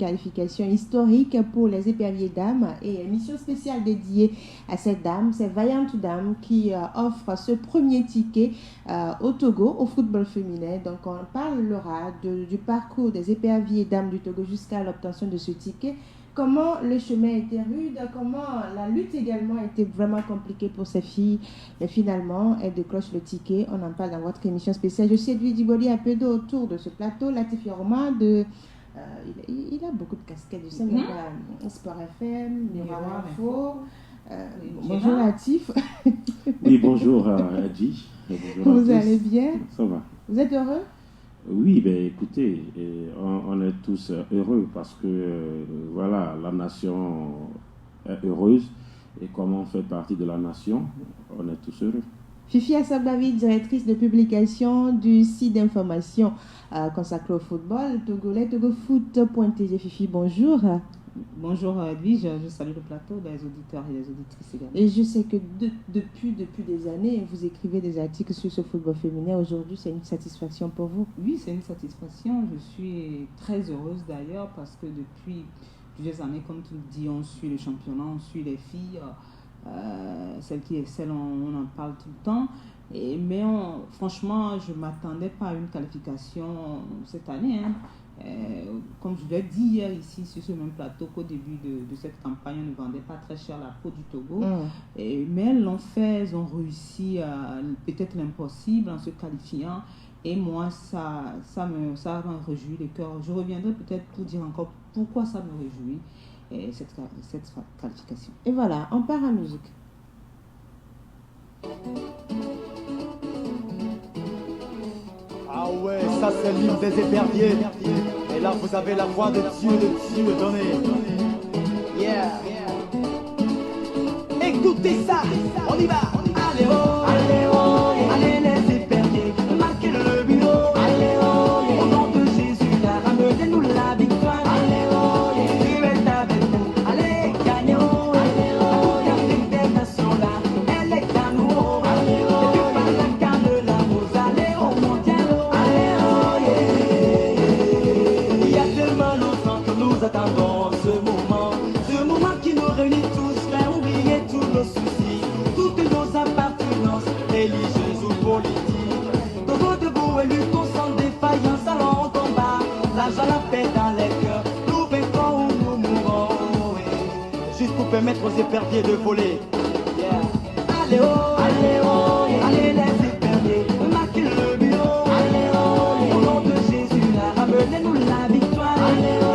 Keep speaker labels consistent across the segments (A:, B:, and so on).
A: qualification historique pour les éperviers dames et émission spéciale dédiée à cette dame. C'est Vaillante Dame qui offre ce premier ticket au Togo, au football féminin. Donc on parlera du parcours des éperviers dames du Togo jusqu'à l'obtention de ce ticket. Comment le chemin était rude, comment la lutte également était vraiment compliquée pour ces filles. Mais finalement, elles décrochent le ticket. On en parle dans votre émission spéciale. Je suis Edwige Diboli, un peu autour de ce plateau. Latif Yorma, il a beaucoup de casquettes. Je sais même pas, Sport FM, Miroir Info. Bonjour Latif.
B: Oui, bonjour Edwige.
A: Vous allez bien?
B: Ça va.
A: Vous êtes heureux?
B: Oui, ben écoutez, on est tous heureux parce que voilà, la nation est heureuse et comme on fait partie de la nation, on est tous heureux.
A: Fifi Assabavi, directrice de publication du site d'information consacré au football, togolais, togofoot.tg. Fifi, bonjour.
C: Bonjour Edwige, je salue le plateau des auditeurs et des auditrices également.
A: Et je sais que depuis des années, vous écrivez des articles sur ce football féminin. Aujourd'hui, c'est une satisfaction pour vous?
C: Oui, c'est une satisfaction. Je suis très heureuse d'ailleurs parce que depuis plusieurs années, comme tu le dis, on suit le championnat, on suit les filles. Celles qui excellent, on en parle tout le temps. Mais franchement, je ne m'attendais pas à une qualification cette année. Comme je l'ai dit hier ici sur ce même plateau, qu'au début de cette campagne, on ne vendait pas très cher la peau du Togo. Mais elles l'ont fait, elles ont réussi peut-être l'impossible en se qualifiant. Et moi, ça me réjouit le cœur. Je reviendrai peut-être pour dire encore pourquoi ça me réjouit, cette qualification.
A: Et voilà, on part en musique.
D: Ah ouais, ça c'est l'hymne des éperviers. Et là vous avez la voix de Dieu donnée. Yeah. Écoutez ça, on y va. Allez oh, allez oh, allez les éperviers, marquez le but. Allez oh, au nom de Jésus, ramenez-nous la victoire. Allez oh, Dieu est avec nous. Allez gagnons. Allez oh, l'Afrique des nations là, elle est à nous. Allez oh, depuis par la canne là, vous allez au mondial. Nous attendons ce moment qui nous réunit tous, fait oublier tous nos soucis, toutes nos appartenances, religieuses ou politiques. Togo debout et luttons sans défaillance, allons au combat, l'argent la paix dans les cœurs, nous vaincrons ou nous mourrons, juste pour permettre aux éperviers de voler. Yeah. Allez oh, allez les éperviers, marquez le but. Allez oh, au nom de Jésus, ramenez-nous la victoire. Allez oh,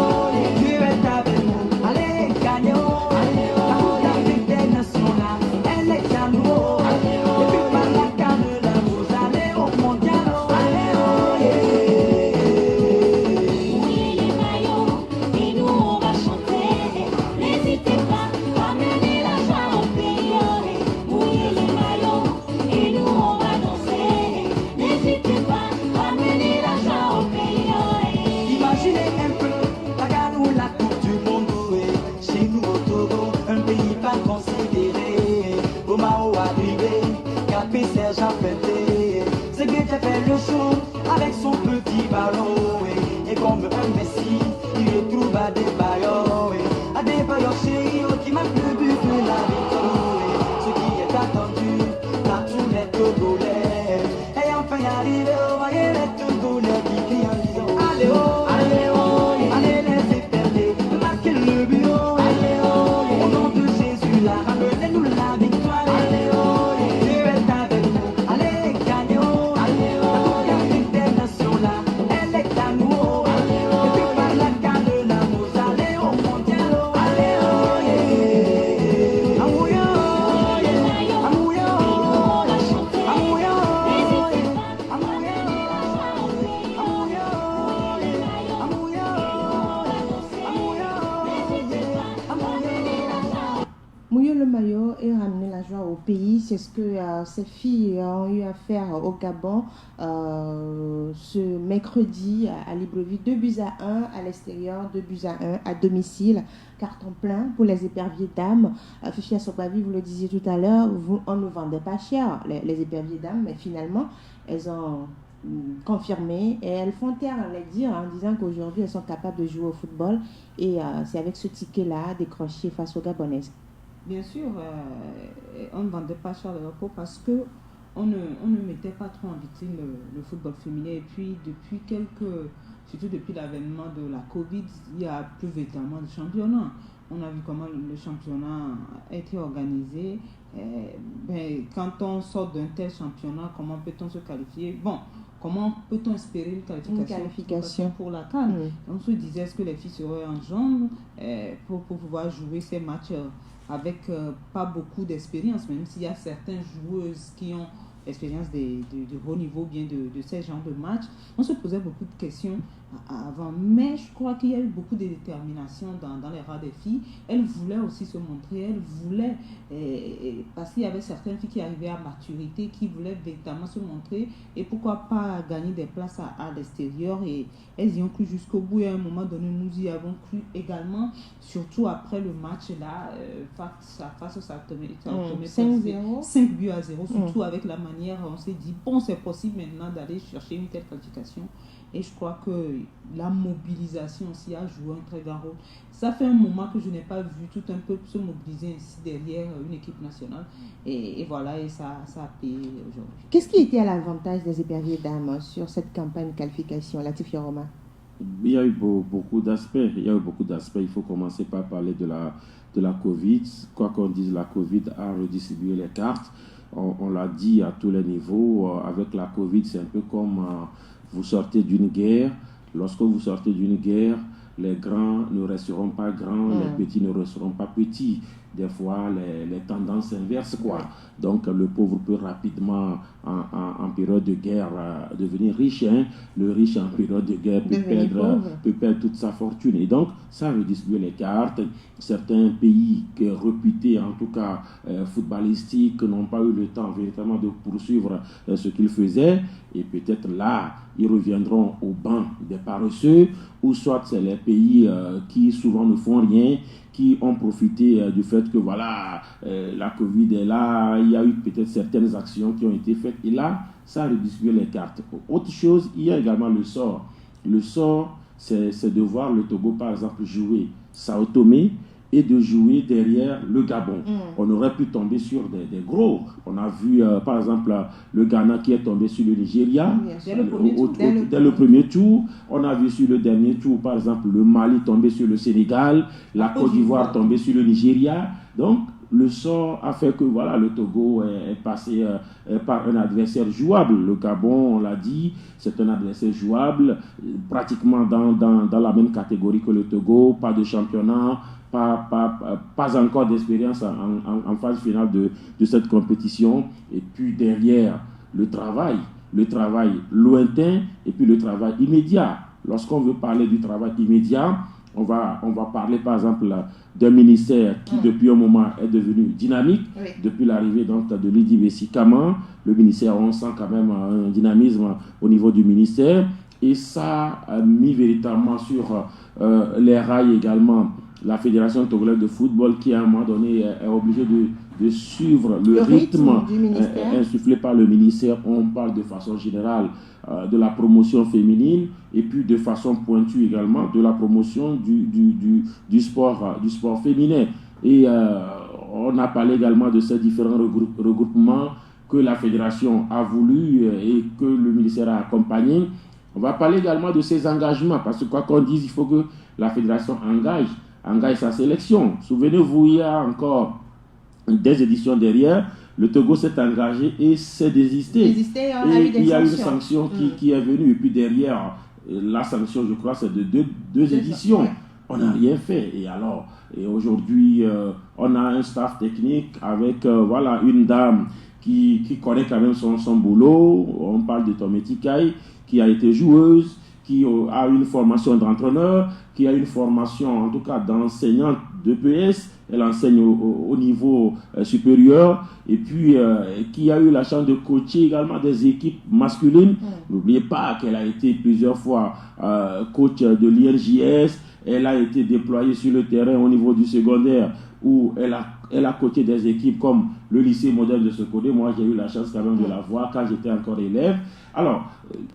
D: le show avec son petit ballon et comme un Messi il le trouve à des bailleurs chéri qui marque le but de la victoire, ce qui est attendu par tous les Togolais et enfin arrivé au voyez les Togolais qui crient en disant allez oh, allez les éperviers, marquez le but. Allez oh, au nom de Jésus là, ramenez-nous la victoire. Allez oh, Dieu est avec nous, allez gagnons.
A: Au pays, c'est ce que ces filles ont eu à faire au Gabon ce mercredi à Libreville, 2-1 à l'extérieur, 2-1 à domicile, carton plein pour les éperviers dames. Fifi Assabavi, vous le disiez tout à l'heure, on ne vendait pas cher les éperviers dames, mais finalement elles ont confirmées et elles font taire les dire en disant qu'aujourd'hui elles sont capables de jouer au football et c'est avec ce ticket-là décroché face aux Gabonaises.
C: Bien sûr, on ne vendait pas cher le repos parce que on ne mettait pas trop en vitrine le football féminin. Et puis, surtout depuis l'avènement de la Covid, il n'y a plus véritablement de championnat. On a vu comment le championnat a été organisé. Quand on sort d'un tel championnat, comment peut-on se qualifier? Bon, comment peut-on espérer une qualification pour la CAN? On se disait, est-ce que les filles seraient en jambes pour pouvoir jouer ces matchs avec pas beaucoup d'expérience, même s'il y a certaines joueuses qui ont l'expérience de haut niveau, bien de ces genres de matchs. On se posait beaucoup de questions avant, mais je crois qu'il y a eu beaucoup de détermination dans les rangs des filles. Elles voulaient aussi se montrer, elles voulaient, parce qu'il y avait certaines filles qui arrivaient à maturité, qui voulaient véritablement se montrer, et pourquoi pas gagner des places à l'extérieur, et elles y ont cru jusqu'au bout, et à un moment donné, nous y avons cru également, surtout après le match là, face au 5 buts à 0, surtout avec la manière, on s'est dit, bon, c'est possible maintenant d'aller chercher une telle qualification. Et je crois que la mobilisation aussi a joué un très grand rôle. Ça fait un moment que je n'ai pas vu tout un peuple se mobiliser ainsi derrière une équipe nationale. Et voilà, et ça a payé aujourd'hui.
A: Qu'est-ce qui était à l'avantage des éperviers dames sur cette campagne de qualification, Latifia Roma?
B: Il y a eu beaucoup d'aspects. Il faut commencer par parler de la Covid. Quoi qu'on dise, la Covid a redistribué les cartes. On l'a dit à tous les niveaux. Avec la Covid, c'est un peu comme... vous sortez d'une guerre. Lorsque vous sortez d'une guerre, les grands ne resteront pas grands, les petits ne resteront pas petits. Des fois, les tendances s'inversent, quoi. Donc, le pauvre peut rapidement, en période de guerre, devenir riche. Hein. Le riche, en période de guerre, peut perdre toute sa fortune. Et donc, ça redistribue les cartes. Certains pays réputés, en tout cas footballistiques, n'ont pas eu le temps véritablement de poursuivre ce qu'ils faisaient. Et peut-être là, ils reviendront au banc des paresseux, ou soit c'est les pays qui souvent ne font rien, qui ont profité du fait que voilà, la Covid est là, il y a eu peut-être certaines actions qui ont été faites, et là, ça a redistribué les cartes. Autre chose, il y a également le sort. Le sort, c'est de voir le Togo, par exemple, jouer Sao Tomé, et de jouer derrière le Gabon. On aurait pu tomber sur des gros. On a vu, par exemple, le Ghana qui est tombé sur le Nigeria dès le premier tour. On a vu sur le dernier tour, par exemple, le Mali tomber sur le Sénégal, la Côte d'Ivoire tomber sur le Nigeria. Donc, le sort a fait que voilà, le Togo est passé par un adversaire jouable. Le Gabon, on l'a dit, c'est un adversaire jouable, pratiquement dans la même catégorie que le Togo, pas de championnat, pas encore d'expérience en phase finale de cette compétition. Et puis derrière, le travail lointain et puis le travail immédiat. Lorsqu'on veut parler du travail immédiat, on va parler par exemple d'un ministère qui depuis un moment est devenu dynamique. Depuis l'arrivée donc de Lydie Bessi-Caman, le ministère, on sent quand même un dynamisme au niveau du ministère, et ça a mis véritablement sur les rails également la Fédération togolaise de football, qui à un moment donné est obligée de suivre le rythme insufflé par le ministère. On parle de façon générale de la promotion féminine, et puis de façon pointue également de la promotion du sport féminin. Et on a parlé également de ces différents regroupements que la fédération a voulu et que le ministère a accompagné. On va parler également de ces engagements, parce que quoi qu'on dise, il faut que la fédération engage sa sélection. Souvenez-vous, il y a encore des éditions derrière, le Togo s'est engagé et s'est désisté. Et il y a une sanction qui est venue. Et puis derrière, la sanction, je crois, c'est de deux éditions. On n'a rien fait. Et aujourd'hui, on a un staff technique avec voilà, une dame qui connaît quand même son boulot. On parle de Tometi Kai, qui a été joueuse, qui a une formation d'entraîneur, qui a une formation en tout cas d'enseignante d'EPS. Elle enseigne au niveau supérieur, et puis qui a eu la chance de coacher également des équipes masculines. N'oubliez pas qu'elle a été plusieurs fois coach de l'IRJS. Elle a été déployée sur le terrain au niveau du secondaire où elle a coaché des équipes comme le lycée modèle de Sokodé. Moi, j'ai eu la chance quand même de la voir quand j'étais encore élève. Alors,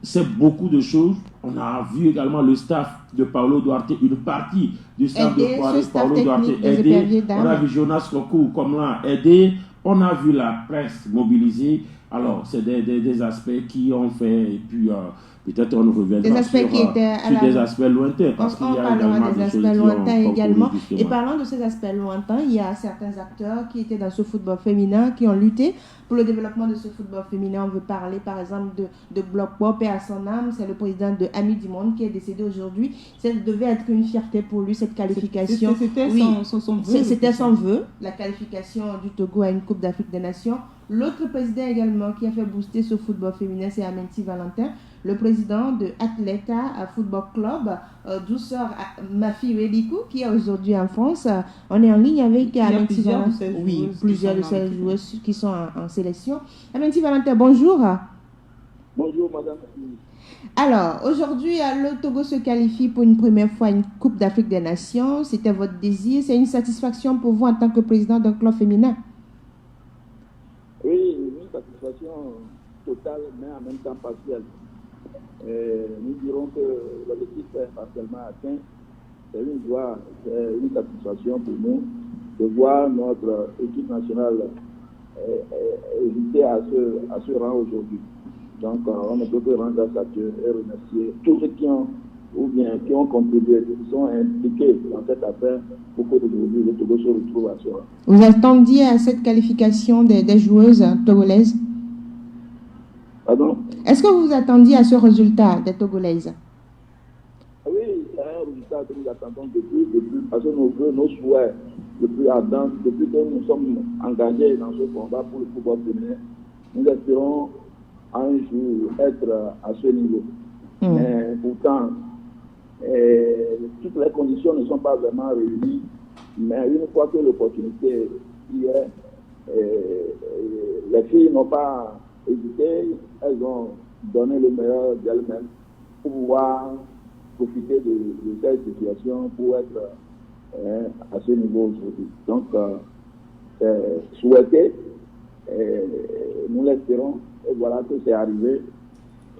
B: c'est beaucoup de choses. On a vu également le staff de Paulo Duarte, une partie du staff de Paulo Duarte aider. On a vu Jonas Kokou comme là aider. On a vu la presse mobilisée. Alors, c'est des aspects qui ont fait, et puis peut-être on reviendra sur des aspects lointains. Parce qu'il y a également des aspects lointains également.
A: Et parlant de ces aspects lointains, il y a certains acteurs qui étaient dans ce football féminin, qui ont lutté pour le développement de ce football féminin. On veut parler par exemple de Bloc Pop et à son âme, c'est le président de Amis du Monde qui est décédé aujourd'hui. Ça devait être une fierté pour lui, cette qualification.
C: C'était son vœu.
A: C'était son vœu, la qualification du Togo à une Coupe d'Afrique des Nations. L'autre président également qui a fait booster ce football féminin, c'est Amenti Valentin, le président de Atleta Football Club, Douceur Mafi Welikou, qui est aujourd'hui en France. On est en ligne avec Amenti Valentin. Oui, plusieurs de ces joueuses qui sont en sélection. Amenti Valentin, bonjour.
E: Bonjour, madame.
A: Alors, aujourd'hui, le Togo se qualifie pour une première fois à une Coupe d'Afrique des Nations. C'était votre désir. C'est une satisfaction pour vous en tant que président d'un club féminin?
E: Oui, une satisfaction totale, mais en même temps partielle. Nous dirons que l'objectif est partiellement atteint. C'est une joie, c'est une satisfaction pour nous de voir notre équipe nationale hésiter à ce rang aujourd'hui. Donc, on ne peut que rendre grâce à Dieu et remercier tous ceux qui ont contribué, qui sont impliqués dans cette affaire pour qu'aujourd'hui le Togo se retrouve à ce rang.
A: Vous attendiez à cette qualification des joueuses togolaises?
E: Pardon?
A: Est-ce que vous vous attendiez à ce résultat des Togolaises?
E: Oui, c'est un résultat que nous attendons depuis parce que nos souhaits le plus ardents, depuis que nous sommes engagés dans ce combat pour le football féminin, nous espérons un jour être à ce niveau. Mais pourtant, toutes les conditions ne sont pas vraiment réunies, mais une fois que l'opportunité y est, les filles n'ont pas hésité, elles ont donné le meilleur d'elles-mêmes pour pouvoir profiter de cette situation pour être à ce niveau aujourd'hui. Donc, souhaité, nous l'espérons, et voilà que c'est arrivé.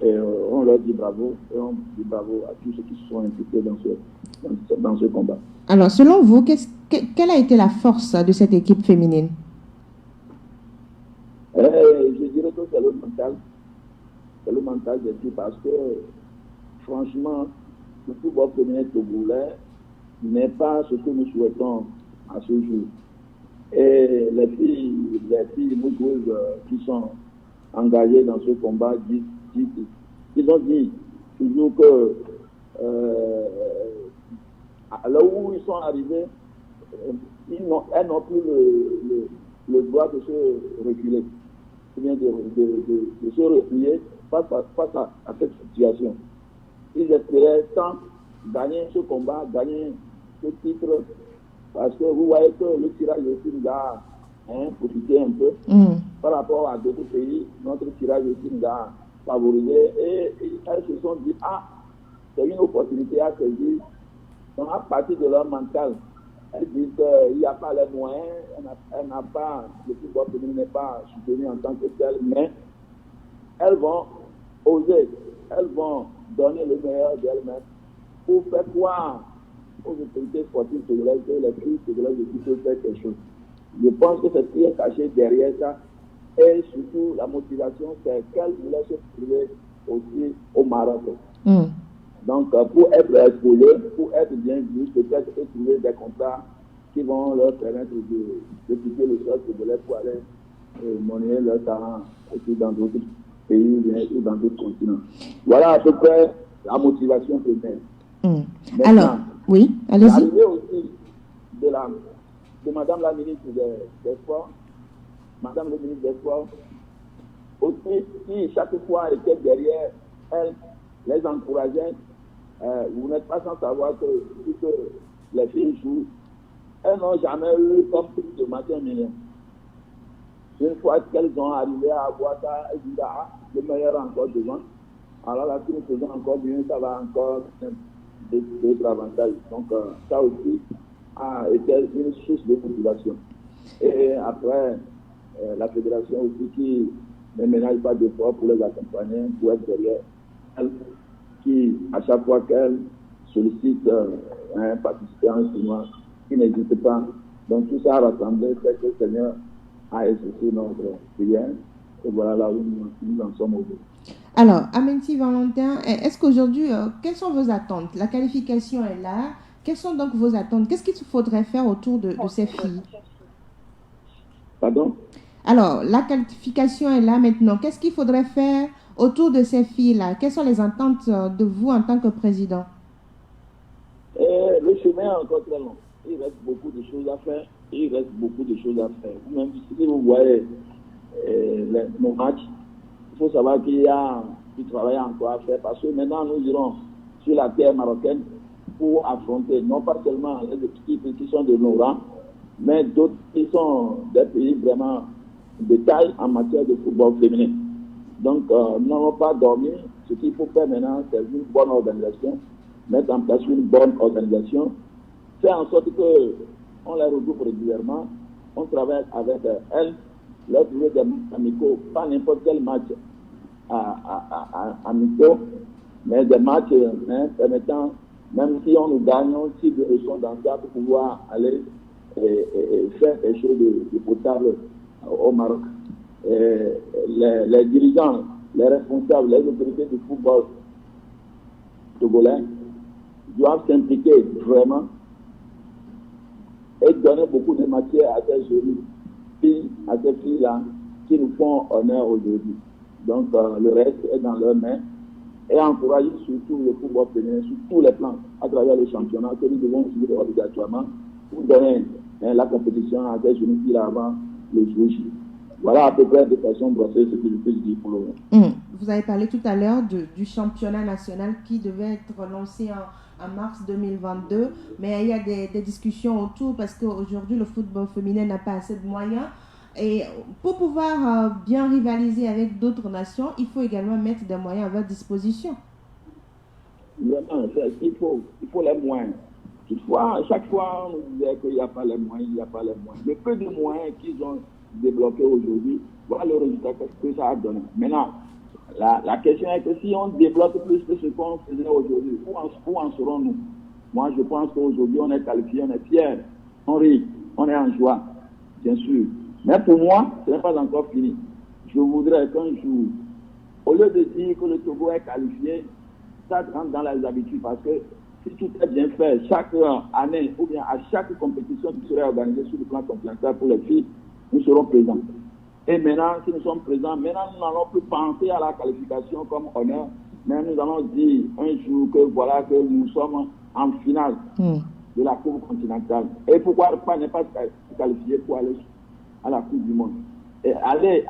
E: Et on leur dit bravo, et on dit bravo à tous ceux qui se sont impliqués dans ce combat.
A: Alors, selon vous, quelle a été la force de cette équipe féminine?
E: Je dirais que c'est le mental. C'est le mental des filles parce que, franchement, le football féminin togolais n'est pas ce que nous souhaitons à ce jour. Et les filles, nos joueuses qui sont engagées dans ce combat, ils ont dit toujours que là où ils sont arrivés, elles n'ont plus le droit de se reculer, ou bien de se replier face à cette situation. Ils espéraient tant gagner ce combat, gagner ce titre, parce que vous voyez que le tirage aussi nous a profité un peu par rapport à d'autres pays. Notre tirage aussi nous a favorisé et elles se sont dit c'est une opportunité à saisir. Donc à partir de leur mental, elles disent qu'il n'y a pas les moyens, elle n'a pas, le football féminin n'est pas soutenu en tant que tel, mais elles vont oser, elles vont donner le meilleur d'elles-mêmes pour faire croire aux autorités sportives togolaises que les filles togolaises peuvent faire quelque chose. Je pense que c'est ce qui est caché derrière ça. Et surtout, la motivation, c'est qu'elles voulaient se trouver aussi au Maroc. Donc, pour être exposées, pour être bien vues, peut-être trouver des contrats qui vont leur permettre de quitter le sol togolais pour aller monnayer leur talent aussi dans d'autres pays ou dans d'autres continents. Voilà à peu près la motivation première.
A: Alors, oui, allez-y.
E: L'arrivée aussi de Madame la ministre des Sports, Madame le ministre des Sports, aussi qui chaque fois était derrière elle, les encourageait. Vous n'êtes pas sans savoir que les filles jouent, elles n'ont jamais eu comme prix de matin million. Une fois qu'elles ont arrivé à avoir ça, elles disent le meilleur encore devant. Alors là, si nous faisons encore mieux, ça va encore d'autres avantages. Donc ça aussi, a été une source de motivation. Et après, la fédération aussi qui ne ménage pas d'efforts pour les accompagner, pour être derrière elle, qui, à chaque fois qu'elle sollicite un participant à un tournoi, qui n'hésite pas. Donc tout ça rassemblé fait que le Seigneur a exaucé notre prière. Et voilà là où nous en sommes aujourd'hui.
A: Alors, Amenti Valentin, est-ce qu'aujourd'hui, quelles sont vos attentes? La qualification est là. Quelles sont donc vos attentes? Qu'est-ce qu'il faudrait faire autour de ces filles?
E: Pardon?
A: Alors, la qualification est là maintenant. Qu'est-ce qu'il faudrait faire autour de ces filles-là? Quelles sont les attentes de vous en tant que président?
E: Le chemin est encore très long. Il reste beaucoup de choses à faire. Même si vous voyez nos matchs, il faut savoir qu'il y a du travail encore à faire parce que maintenant nous irons sur la terre marocaine pour affronter non pas seulement les équipes qui sont de nos rangs, mais d'autres qui sont des pays vraiment de taille en matière de football féminin. Donc nous n'allons pas dormir. Ce qu'il faut faire maintenant, c'est une bonne organisation, mettre en place une bonne organisation, faire en sorte qu'on les regroupe régulièrement, on travaille avec elles, leur trouver des matchs amicaux, pas n'importe quel match amicaux, mais des matchs permettant, même si on nous gagne, on tire des leçons dans ça pour pouvoir aller faire des choses de potable au Maroc. Les dirigeants, les responsables, les autorités du football togolais doivent s'impliquer vraiment et donner beaucoup de matière à ces jolies filles, à ces filles-là qui nous font honneur aujourd'hui. Donc le reste est dans leurs mains et encourager surtout le football féminin sur tous les plans à travers le championnat que nous devons suivre obligatoirement pour donner la compétition à ces jeunes filles avant le jour J. Voilà à peu près de façon brossée ce que je peux dire pour le moment.
A: Vous avez parlé tout à l'heure du championnat national qui devait être lancé en mars 2022, mais il y a des discussions autour parce qu'aujourd'hui le football féminin n'a pas assez de moyens. Et pour pouvoir bien rivaliser avec d'autres nations, il faut également mettre des moyens à votre disposition.
E: Vraiment, il faut les moyens. Toutefois, à chaque fois, on nous disait qu'il n'y a pas les moyens, Le peu de moyens qu'ils ont débloqués aujourd'hui, voilà le résultat que ça a donné. Maintenant, la question est que si on débloque plus que ce qu'on faisait aujourd'hui, où en serons-nous? Moi, je pense qu'aujourd'hui, on est qualifié, on est fiers, on rit, on est en joie, bien sûr. Mais pour moi, ce n'est pas encore fini. Je voudrais qu'un jour, au lieu de dire que le Togo est qualifié, ça rentre dans les habitudes parce que si tout est bien fait, chaque année ou bien à chaque compétition qui serait organisée sur le plan complémentaire pour les filles, nous serons présents. Et maintenant, si nous sommes présents, maintenant nous n'allons plus penser à la qualification comme honneur, mais nous allons dire un jour que voilà que nous sommes en finale de la Coupe continentale. Et pourquoi pas ne pas se qualifier pour aller à la Coupe du Monde et aller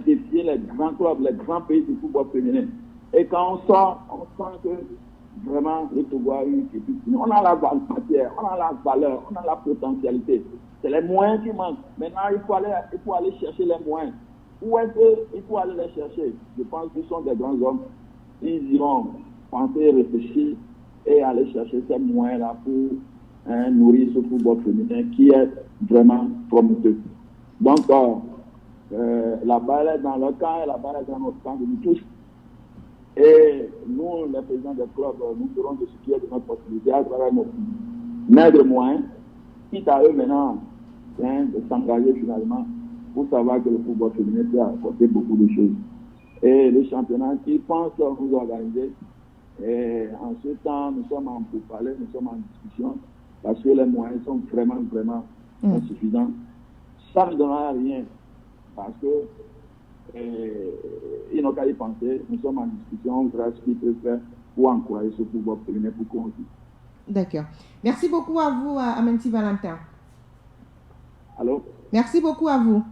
E: défier les grands clubs, les grands pays du football féminin. Et quand on sort, on sent que vraiment le Togo a eu on a la matière, on a la valeur, on a la potentialité. C'est les moyens qui manquent. Maintenant, il faut aller chercher les moyens. Où est-ce qu'il faut aller les chercher? Je pense qu'ils sont des grands hommes. Ils iront penser, réfléchir et aller chercher ces moyens-là pour nourrir ce football féminin qui est vraiment prometteur. Donc, la balle est dans leur camp et la balle est dans notre camp de nous tous. Et nous, les présidents des clubs, nous ferons de ce qui est de notre possibilité à travers nos maigres moyens, quitte à eux maintenant de s'engager finalement pour savoir que le football féminin peut apporter beaucoup de choses. Et le championnat qui pense nous organiser, et en ce temps, nous sommes en pourparlers, nous sommes en discussion, parce que les moyens sont vraiment insuffisants. Ça ne donnera rien, parce que ils n'ont qu'à y penser. Nous sommes en discussion, on verra ce qu'ils peuvent faire pour encourager ce football féminin pour qu'on joue.
A: D'accord. Merci beaucoup à vous, Amenti Valentin.
E: Allô?
A: Merci beaucoup à vous.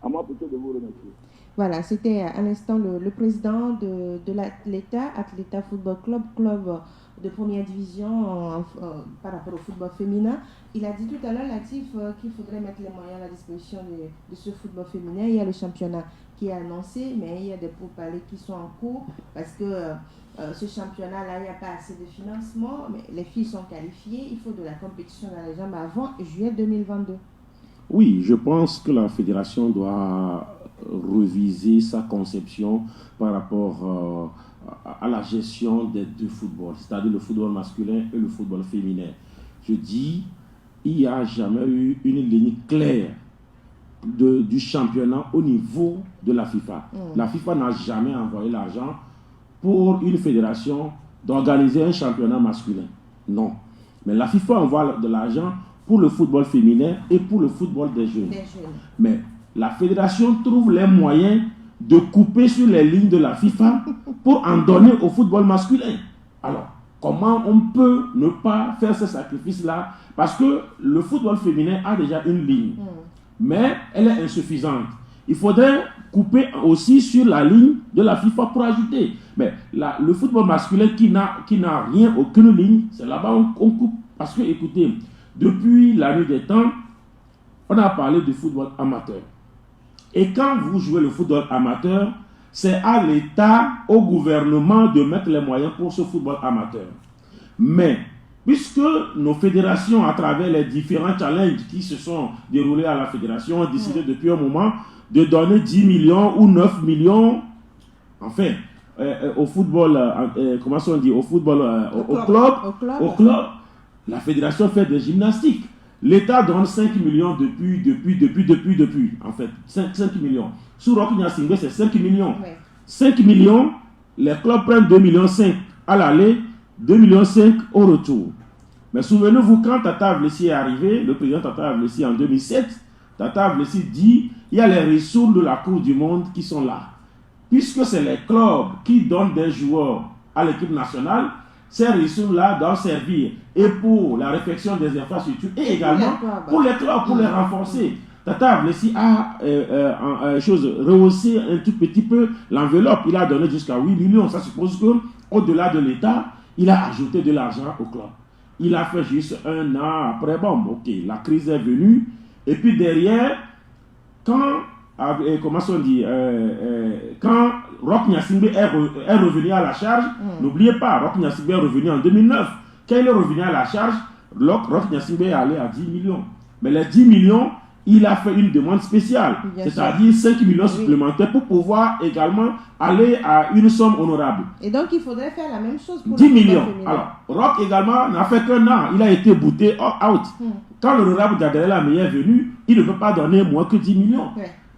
E: À moi plutôt de vous remercier.
A: Voilà, c'était à l'instant le président de l'Atleta Football Club de première division par rapport au football féminin. Il a dit tout à l'heure, Latif, qu'il faudrait mettre les moyens à la disposition de ce football féminin. Il y a le championnat qui est annoncé, mais il y a des pourparlers qui sont en cours parce que ce championnat-là, il n'y a pas assez de financement, mais les filles sont qualifiées, il faut de la compétition dans les jambes avant juillet 2022.
B: Oui, je pense que la fédération doit reviser sa conception par rapport à la gestion des deux footballs, c'est-à-dire le football masculin et le football féminin. Je dis, il n'y a jamais eu une ligne claire du championnat au niveau de la FIFA. La FIFA n'a jamais envoyé l'argent pour une fédération d'organiser un championnat masculin. Non. Mais la FIFA envoie de l'argent pour le football féminin et pour le football des jeunes. Mais la fédération trouve les moyens de couper sur les lignes de la FIFA pour en donner au football masculin. Alors, comment on peut ne pas faire ce sacrifice-là? Parce que le football féminin a déjà une ligne, mais elle est insuffisante. Il faudrait couper aussi sur la ligne de la FIFA pour ajouter. Mais le football masculin qui n'a rien, aucune ligne, c'est là-bas on coupe. Parce que, écoutez, depuis la nuit des temps, on a parlé du football amateur. Et quand vous jouez le football amateur, c'est à l'État, au gouvernement de mettre les moyens pour ce football amateur. Mais, puisque nos fédérations, à travers les différents challenges qui se sont déroulés à la fédération, ont décidé depuis un moment de donner 10 millions ou 9 millions, enfin, au football, comment on dit, au football, au club, la fédération fait des gymnastiques. L'État donne 5 millions depuis, en fait, 5 millions. Sous Rock Nyasingbe, c'est 5 millions. Ouais. 5 millions, les clubs prennent 2,5 millions à l'aller, 2,5 millions au retour. Mais souvenez-vous, quand Tata Avlessi est arrivé, le président Tata Avlessi en 2007, Tata Avlessi dit, il y a les ressources de la Coupe du Monde qui sont là. Puisque c'est les clubs qui donnent des joueurs à l'équipe nationale, ces ressources-là doivent servir et pour la réfection des infrastructures et également pour les clubs, pour les renforcer. Tata Avlessi a rehaussé un tout petit peu l'enveloppe. Il a donné jusqu'à 8 millions. Ça suppose qu'au-delà de l'État, il a ajouté de l'argent au club. Il a fait juste un an après. Bon, ok, la crise est venue. Et puis derrière, quand Rock Nyasingbe est revenu à la charge, n'oubliez pas, Rock Nyasingbe est revenu en 2009. Quand il est revenu à la charge, Rock Nyasingbe est allé à 10 millions. Mais les 10 millions, il a fait une demande spéciale, c'est-à-dire 5 millions supplémentaires pour pouvoir également aller à une somme honorable.
A: Et donc, il faudrait faire la même chose pour
B: 10 millions. Alors, Rock également n'a fait qu'un an. Il a été booté out. Quand l'honorable Gabriel Ameyi est venu, il ne peut pas donner moins que 10 millions.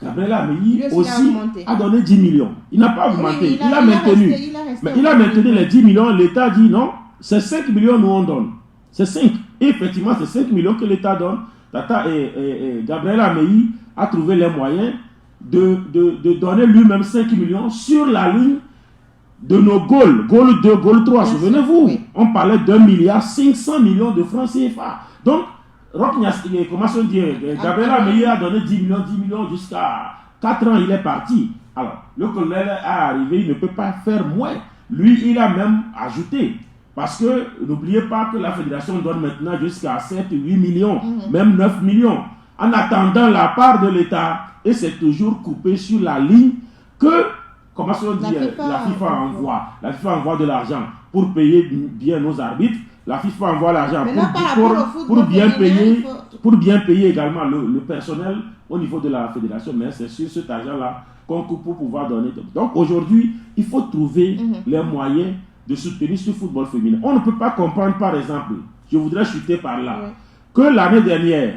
B: Gabriel Ameyi aussi a donné 10 millions. Il n'a pas augmenté. Il a maintenu. Mais il a maintenu les 10 millions. L'État dit non, c'est 5 millions nous on donne. C'est 5. Et effectivement, c'est 5 millions que l'État donne. Tata et Gabriel Ameyi a trouvé les moyens de donner lui-même 5 millions sur la ligne de nos goals. Goal 2, goal 3. Souvenez-vous, on parlait d'1,5 milliard de francs CFA. Donc, Gabriel Ameyi a donné 10 millions jusqu'à 4 ans, il est parti. Alors, le colonel est arrivé, il ne peut pas faire moins. Lui, il a même ajouté. Parce que n'oubliez pas que la fédération donne maintenant jusqu'à 7, 8 millions, même 9 millions. En attendant la part de l'État, et c'est toujours coupé sur la ligne que, comment on dit, la FIFA envoie. La FIFA envoie de l'argent pour payer bien nos arbitres. La FIFA envoie l'argent pour bien payer également le personnel au niveau de la fédération. Mais c'est sur cet argent-là qu'on coupe pour pouvoir donner. Donc aujourd'hui, il faut trouver les moyens de soutenir ce football féminin. On ne peut pas comprendre, par exemple, je voudrais chuter par là, que l'année dernière,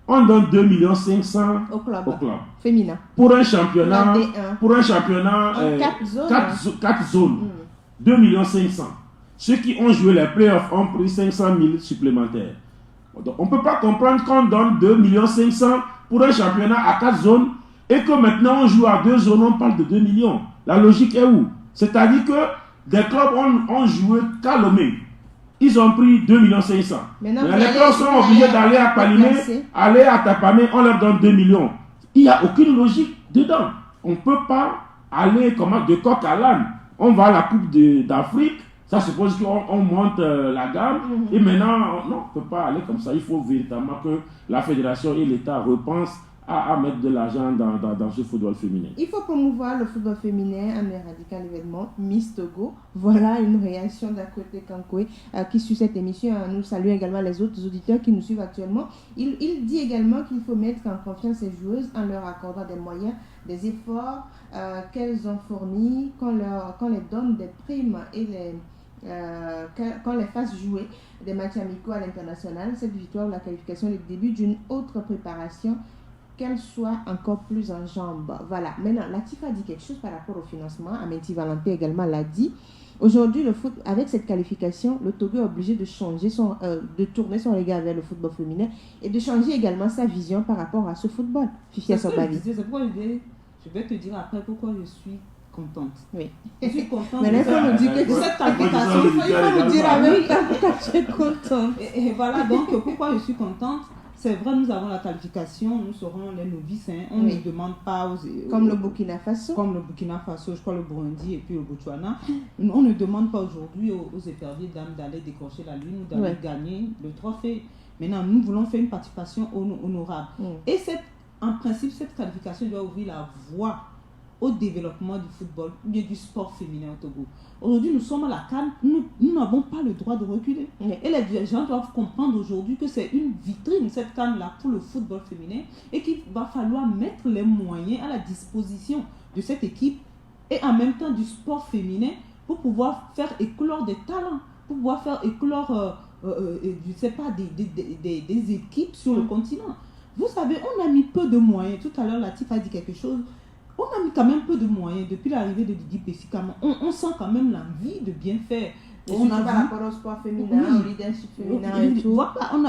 B: on donne 2,5 millions au club
A: féminin.
B: Pour un championnat, 4 zones, 2,5 millions. Ceux qui ont joué les playoffs ont pris 500 000 supplémentaires. Donc, on ne peut pas comprendre qu'on donne 2,5 millions pour un championnat à 4 zones et que maintenant on joue à 2 zones, on parle de 2 millions. La logique est où? C'est-à-dire que des clubs ont joué qu'à Lomé. Ils ont pris 2,5 millions. Mais les clubs sont obligés d'aller à Palimé, aller à Tapamé, on leur donne 2 millions. Il n'y a aucune logique dedans. On ne peut pas aller de coq à l'âne. On va à la Coupe d'Afrique, Ça suppose qu'on monte la gamme et maintenant, non, on ne peut pas aller comme ça. Il faut véritablement que la fédération et l'État repensent à mettre de l'argent dans ce football féminin.
A: Il faut promouvoir le football féminin en éradiquant l'événement Miss Togo. Voilà une réaction d'Akoté Kankoué qui suit cette émission. Nous saluons également les autres auditeurs qui nous suivent actuellement. Il dit également qu'il faut mettre en confiance ces joueuses en leur accordant des moyens, des efforts qu'elles ont fournis, qu'on les donne des primes et qu'on les fasse jouer des matchs amicaux à l'international. Cette victoire ou la qualification est le début d'une autre préparation, qu'elle soit encore plus en jambes. Voilà. Maintenant, Latifa dit quelque chose par rapport au financement. Amenti Valentin également l'a dit. Aujourd'hui, le foot, avec cette qualification, le Togo est obligé de changer de tourner son regard vers le football féminin et de changer également sa vision par rapport à ce football. Fifia Sobali.
C: C'est pourquoi je vais te dire après pourquoi je suis contente.
A: Oui.
C: Je suis contente.
A: Mais là, il faut nous dire que cette qualification, il faut nous dire avec pourquoi tu es contente.
C: Et voilà donc pourquoi je suis contente. C'est vrai, nous avons la qualification, nous serons les novices, hein. On ne demande pas
A: comme le Burkina Faso.
C: Comme le Burkina Faso, je crois le Burundi et puis le Botswana. On ne demande pas aujourd'hui aux éperviers dames d'aller décrocher la lune ou d'aller gagner le trophée. Maintenant, nous voulons faire une participation honorable. Et en principe, cette qualification doit ouvrir la voie au développement du football ou bien du sport féminin au Togo. Aujourd'hui, nous sommes à la CAN, nous n'avons pas le droit de reculer. Et les gens doivent comprendre aujourd'hui que c'est une vitrine, cette CAN-là, pour le football féminin et qu'il va falloir mettre les moyens à la disposition de cette équipe et en même temps du sport féminin pour pouvoir faire éclore des talents, pour pouvoir faire éclore, je ne sais pas, des équipes sur le continent. Vous savez, on a mis peu de moyens. Tout à l'heure, Latif a dit quelque chose. On a mis quand même peu de moyens depuis l'arrivée de Didi Pessikama. On sent quand même l'envie de bien faire.
A: On a par rapport au sport féminin, au leadership féminin et tout.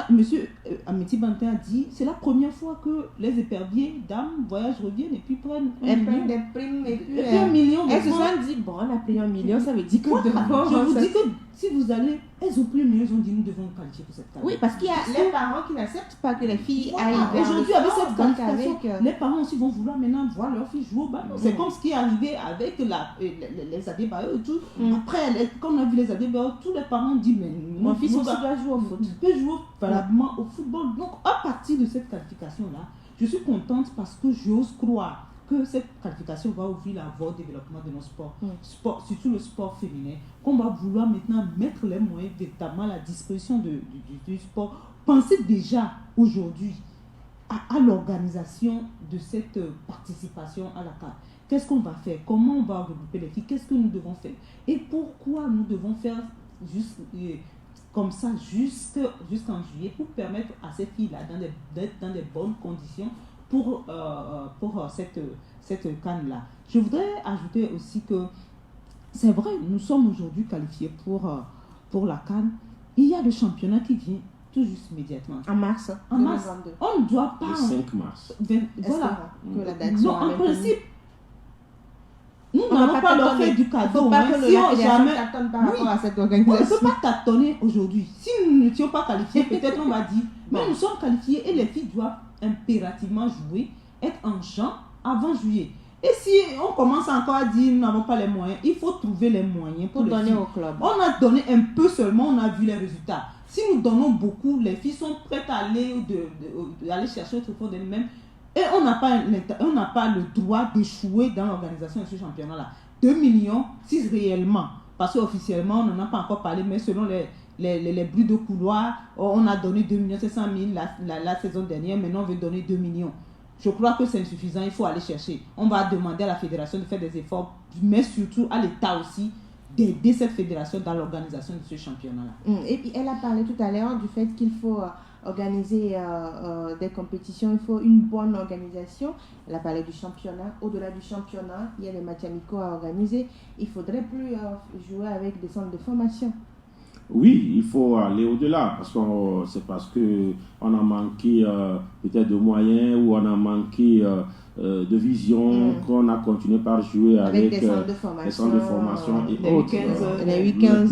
C: Monsieur Ameti Bantin a dit, c'est la première fois que les éperviers, dames, voyagent, reviennent et puis prennent
A: des primes et puis
C: $1 million.
A: Elles se sont dit, bon, on a pris $1 million, ça veut dire que
C: je vous dis que si vous allez, elles ont pris $1 million, ils ont dit, nous devons qualifier pour cette table.
A: Oui, parce qu'il y a les parents qui n'acceptent pas que les filles aillent vers
C: aujourd'hui, avec cette qualification, les parents aussi vont vouloir maintenant voir leurs filles jouer au ballon. C'est comme ce qui est arrivé avec les Adébáyọ̀ et tout. Après, quand on a vu les Adébáyọ̀, tous les parents ont dit, mais
A: mon fils aussi doit jouer au foot.
C: Il peut jouer valablement au football. Donc, à partir de cette qualification-là, je suis contente parce que j'ose croire que cette qualification va ouvrir la voie au développement de nos sports, surtout le sport féminin, qu'on va vouloir maintenant mettre les moyens véritablement à la disposition du sport. Pensez déjà aujourd'hui à l'organisation de cette participation à la CAN. Qu'est-ce qu'on va faire? Comment on va regrouper les filles? Qu'est-ce que nous devons faire? Et pourquoi nous devons faire juste comme ça jusqu'en juillet pour permettre à ces filles-là d'être dans des bonnes conditions pour cette CAN-là. Je voudrais ajouter aussi que c'est vrai, nous sommes aujourd'hui qualifiés pour la CAN. Il y a le championnat qui vient tout juste immédiatement.
A: En mars.
C: En mars. On ne doit pas...
B: Le 5 mars.
C: Voilà.
A: Que la date
C: non, en principe, nous n'allons pas leur faire du cadeau.
A: Il ne faut pas que
C: si on
A: jamais tâtonne par rapport à cette organisation.
C: On ne peut pas tâtonner aujourd'hui. Si nous n'étions pas qualifiés, peut-être on va dire, mais nous sommes qualifiés et les filles doivent impérativement jouer, être en champ avant juillet. Et si on commence encore à dire nous n'avons pas les moyens, il faut trouver les moyens pour
A: donner
C: filles.
A: au club.
C: On a donné un peu seulement, on a vu les résultats. Si nous donnons beaucoup, les filles sont prêtes à aller, aller chercher autre chose d'elles-mêmes. Et on n'a pas le droit d'échouer dans l'organisation de ce championnat-là. 2 millions, si réellement, parce qu'officiellement, on n'en a pas encore parlé, mais selon les bruits de couloir, on a donné 2 500 000 la saison dernière, maintenant on veut donner 2 millions. Je crois que c'est insuffisant, il faut aller chercher. On va demander à la fédération de faire des efforts, mais surtout à l'État aussi, d'aider cette fédération dans l'organisation de ce championnat-là.
A: Et puis elle a parlé tout à l'heure du fait qu'il faut organiser des compétitions, il faut une bonne organisation. Elle a parlé du championnat. Au-delà du championnat, il y a les matchs amicaux à organiser. Il ne faudrait plus jouer avec des centres de formation.
B: Oui, il faut aller au-delà, parce que c'est parce qu'on a manqué peut-être de moyens ou on a manqué de vision qu'on a continué par jouer avec des centres de formation et autres.
A: Les week-ends,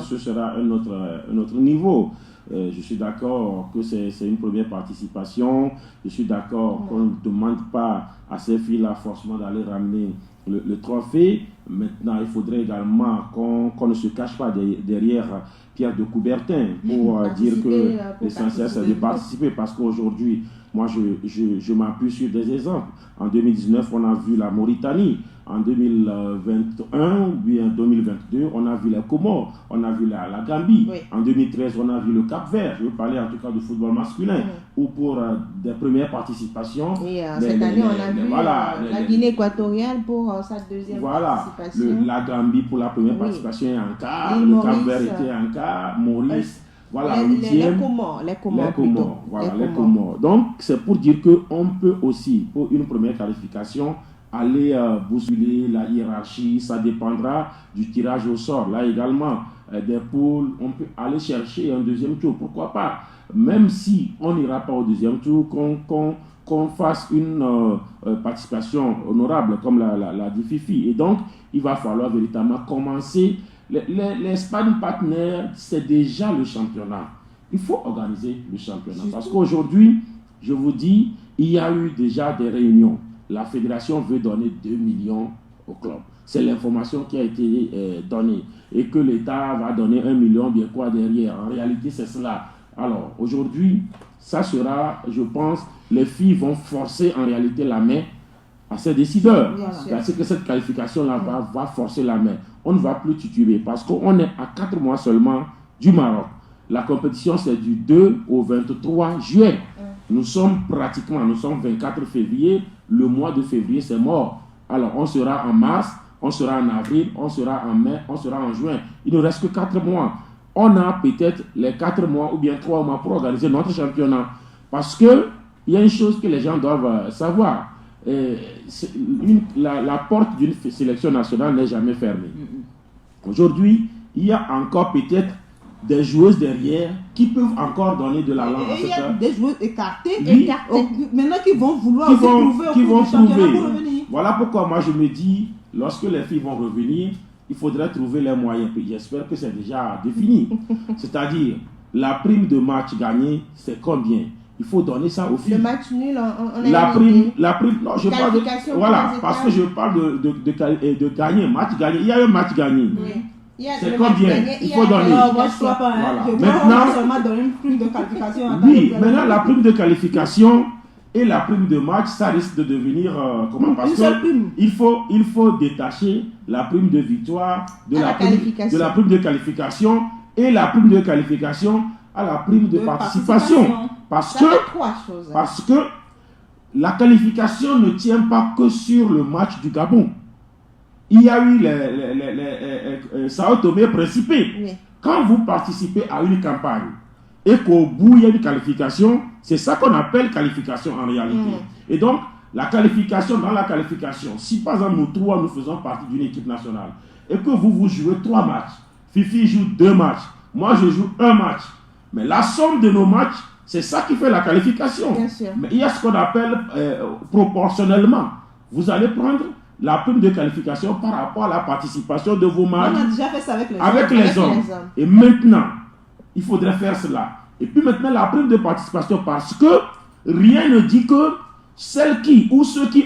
B: ce sera un autre niveau. Je suis d'accord que c'est une première participation. Je suis d'accord qu'on ne demande pas à ces filles-là forcément d'aller ramener le trophée, Maintenant, il faudrait également qu'on ne se cache pas derrière Pierre de Coubertin pour dire que l'essentiel c'est de participer, parce qu'aujourd'hui, moi je m'appuie sur des exemples. En 2019, on a vu la Mauritanie. En 2021 ou bien 2022, on a vu les Comores, on a vu la Gambie.
A: Oui.
B: En 2013, on a vu le Cap-Vert. Je veux parler en tout cas du football masculin. Ou pour des premières participations.
A: Et cette année, on a vu la Guinée équatoriale pour sa deuxième participation.
B: La Gambie pour la première participation est en quart. Le Cap-Vert était en quart. Maurice. Voilà,
A: les Comores.
B: Donc, c'est pour dire qu'on peut aussi, pour une première qualification, aller bousculer la hiérarchie. Ça dépendra du tirage au sort. Là également, des poules, on peut aller chercher un deuxième tour. Pourquoi pas? Même si on n'ira pas au deuxième tour, qu'on fasse une participation honorable, comme l'a dit Fifi. Et donc, il va falloir véritablement commencer. L'Espagne partenaire, c'est déjà le championnat. Il faut organiser le championnat. Parce qu'aujourd'hui, je vous dis, il y a eu déjà des réunions. La fédération veut donner 2 millions au club. C'est l'information qui a été donnée. Et que l'État va donner 1 million, bien quoi derrière. En réalité, c'est cela. Alors, aujourd'hui, ça sera, je pense, les filles vont forcer en réalité la main à ces décideurs. Parce que cette qualification-là va forcer la main. On ne va plus tituber parce qu'on est à 4 mois seulement du Maroc. La compétition, c'est du 2 au 23 juillet. Nous sommes 24 février. Le mois de février, c'est mort. Alors, on sera en mars, on sera en avril, on sera en mai, on sera en juin. Il ne reste que 4 mois. On a peut-être les 4 mois ou bien 3 mois pour organiser notre championnat. Parce qu'il y a une chose que les gens doivent savoir. La porte d'une sélection nationale n'est jamais fermée. Aujourd'hui, il y a encore peut-être des joueuses derrière qui peuvent encore donner de la langue à
C: il y a des joueuses écartées, maintenant qui vont vouloir
B: prouver. Voilà pourquoi moi je me dis, lorsque les filles vont revenir, il faudrait trouver les moyens. J'espère que c'est déjà défini. C'est-à-dire, la prime de match gagné, c'est combien? Il faut donner ça aux filles.
A: Le match nul, on a
B: la prime, non, je parle de, voilà, parce que je parle de gagner, match gagné. Il y a un match gagné.
A: Oui.
B: C'est combien? Il faut donner.
C: Moi, je ne pas.
B: Maintenant,
C: seulement donner une prime de qualification.
B: Oui, maintenant, la prime de qualification et la prime de match, ça risque de devenir comment? Parce qu'il faut détacher la prime de victoire de la prime de qualification et la prime de qualification à la prime de participation. Parce que la qualification ne tient pas que sur le match du Gabon. Il y a eu les Sao Tomé et Principe.
A: Oui.
B: Quand vous participez à une campagne et qu'au bout il y a une qualification, c'est ça qu'on appelle qualification en réalité. Et donc, la qualification, dans la qualification, si par exemple nous trois nous faisons partie d'une équipe nationale et que vous jouez 3 matchs, Fifi joue 2 matchs, moi je joue 1 match, mais la somme de nos matchs, c'est ça qui fait la qualification.
A: Bien sûr.
B: Mais il y a ce qu'on appelle proportionnellement. Vous allez prendre la prime de qualification par rapport à la participation de vos matchs.
C: On a déjà fait ça avec les
B: hommes. Et maintenant, il faudrait faire cela. Et puis maintenant, la prime de participation, parce que rien ne dit que ceux qui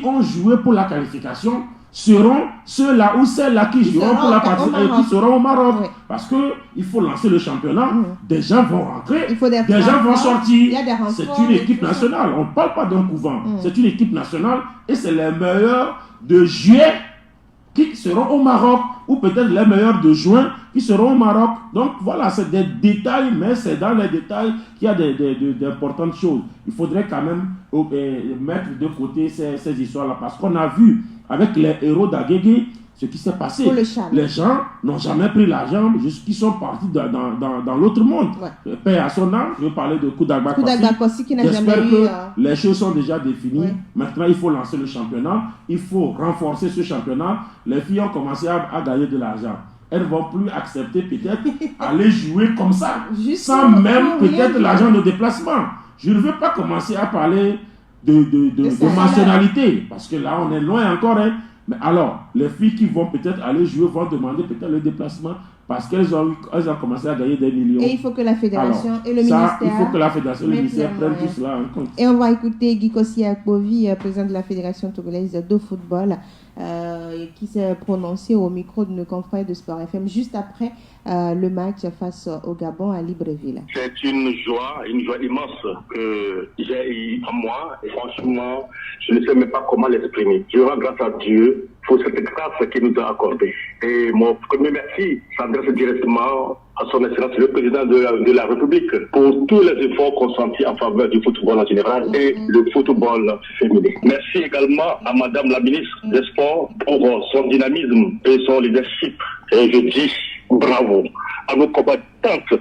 B: ont joué pour la qualification seront ceux-là ou celles-là qui joueront pour la participation et qui seront au Maroc. Oui. Parce qu'il faut lancer le championnat, des gens vont rentrer, des gens vont sortir. C'est une équipe nationale. On ne parle pas d'un couvent. C'est une équipe nationale et c'est les meilleurs de juillet qui seront au Maroc ou peut-être les meilleurs de juin qui seront au Maroc. Donc voilà, c'est des détails, mais c'est dans les détails qu'il y a d'importantes choses. Il faudrait quand même mettre de côté ces histoires-là parce qu'on a vu avec les héros d'Agégué ce qui s'est passé. Les gens n'ont jamais pris l'argent jusqu'ils sont partis dans l'autre monde. Ouais. Paix à son âme, je vais parler de Koudagba Kossi qui n'a jamais eu... que les choses sont déjà définies. Ouais. Maintenant, il faut lancer le championnat. Il faut renforcer ce championnat. Les filles ont commencé à gagner de l'argent. Elles ne vont plus accepter peut-être aller jouer comme ça, sans même peut-être l'argent de déplacement. Je ne veux pas commencer à parler de mensualité, parce que là, on est loin encore. Hein. Mais alors, les filles qui vont peut-être aller jouer vont demander peut-être le déplacement parce qu'elles ont commencé à gagner des millions.
A: Et il faut que la fédération et le ministère...
B: Il faut que la fédération et le ministère prennent tout cela en compte.
A: Et on va écouter Guy Kossi Akpovi, président de la Fédération togolaise de football, qui s'est prononcé au micro de nos confrères de Sport FM juste après le match face au Gabon à Libreville.
F: C'est une joie immense que j'ai eue en moi. Et franchement, je ne sais même pas comment l'exprimer. Je rends grâce à Dieu pour cette grâce qu'il nous a accordée. Et mon premier merci s'adresse directement à son Excellence le Président de la République pour tous les efforts consentis en faveur du football en général et le football féminin. Merci également à Madame la Ministre des Sports pour son dynamisme et son leadership. Et je dis bravo à nos combattantes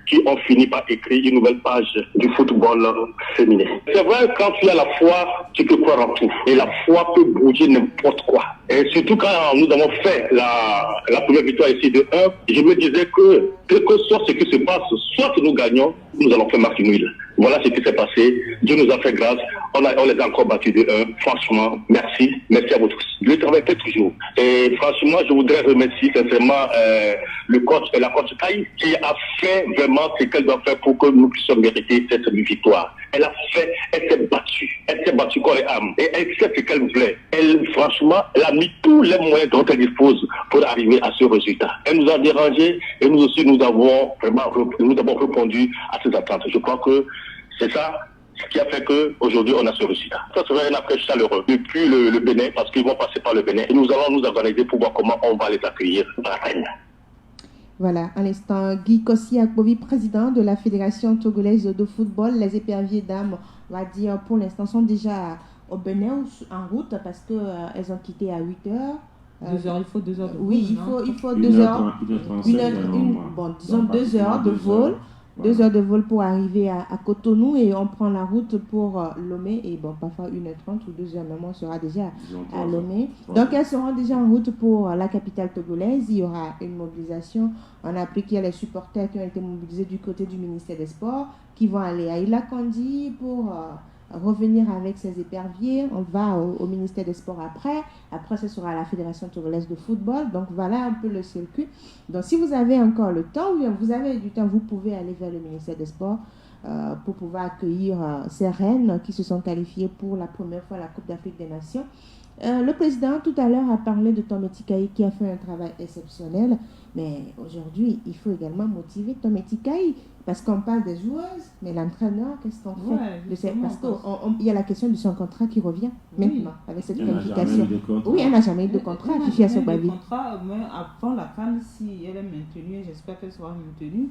F: qui ont fini par écrire une nouvelle page du football féminin. C'est vrai, quand tu as la foi, tu peux croire en tout. Et la foi peut bouger n'importe quoi. Et surtout quand nous avons fait la première victoire ici de 1, je me disais que, quel que soit ce qui se passe, soit nous gagnons, nous allons faire match nul. Voilà ce qui s'est passé. Dieu nous a fait grâce. On les a encore battus de 1. Franchement, merci. Merci à vous tous. Le travail fait toujours. Et franchement, je voudrais remercier sincèrement le coach et la coach Taï qui a fait vraiment ce qu'elle doit faire pour que nous puissions mériter cette victoire. Elle s'est battue corps et âme. Et elle sait ce qu'elle voulait. Franchement, elle a mis tous les moyens dont elle dispose pour arriver à ce résultat. Elle nous a dérangés et nous aussi, nous avons répondu à ces attentes. Je crois que c'est ça ce qui a fait qu'aujourd'hui, on a ce résultat. Ça serait un après chaleureux depuis le Bénin, parce qu'ils vont passer par le Bénin. Et nous allons nous organiser pour voir comment on va les accueillir à la Reine.
A: Voilà, à l'instant, Guy Kossi Akpovi, président de la Fédération togolaise de football. Les éperviers dames, on va dire, pour l'instant, sont déjà au Bénin en route parce qu'elles ont quitté à 8 heures.
C: 2 heures, il faut 2 heures de vol.
A: Oui, il faut 2 heures. Disons 2 heures de vol. 2 heures de vol pour arriver à Cotonou et on prend la route pour Lomé et parfois 1h30 ou 2h même on sera déjà à Lomé. Donc elles seront déjà en route pour la capitale togolaise. Il y aura une mobilisation. On a appris qu'il y a les supporters qui ont été mobilisés du côté du ministère des Sports qui vont aller à Ilakandi pour revenir avec ces éperviers. On va au ministère des Sports après ce sera à la Fédération togolaise de football. Donc voilà un peu le circuit. Donc si vous avez encore le temps ou bien vous avez du temps, vous pouvez aller vers le ministère des Sports pour pouvoir accueillir ces reines qui se sont qualifiées pour la première fois à la Coupe d'Afrique des Nations. Le président tout à l'heure a parlé de Tometi Kaï qui a fait un travail exceptionnel, mais aujourd'hui il faut également motiver Tometi Kaï parce qu'on parle des joueuses, mais l'entraîneur, qu'est-ce qu'on fait? Parce qu'il y a la question de son contrat qui revient maintenant avec cette qualification. Oui, elle n'a jamais eu de contrat.
C: Mais avant la CAN, si elle est maintenue, j'espère qu'elle sera maintenue,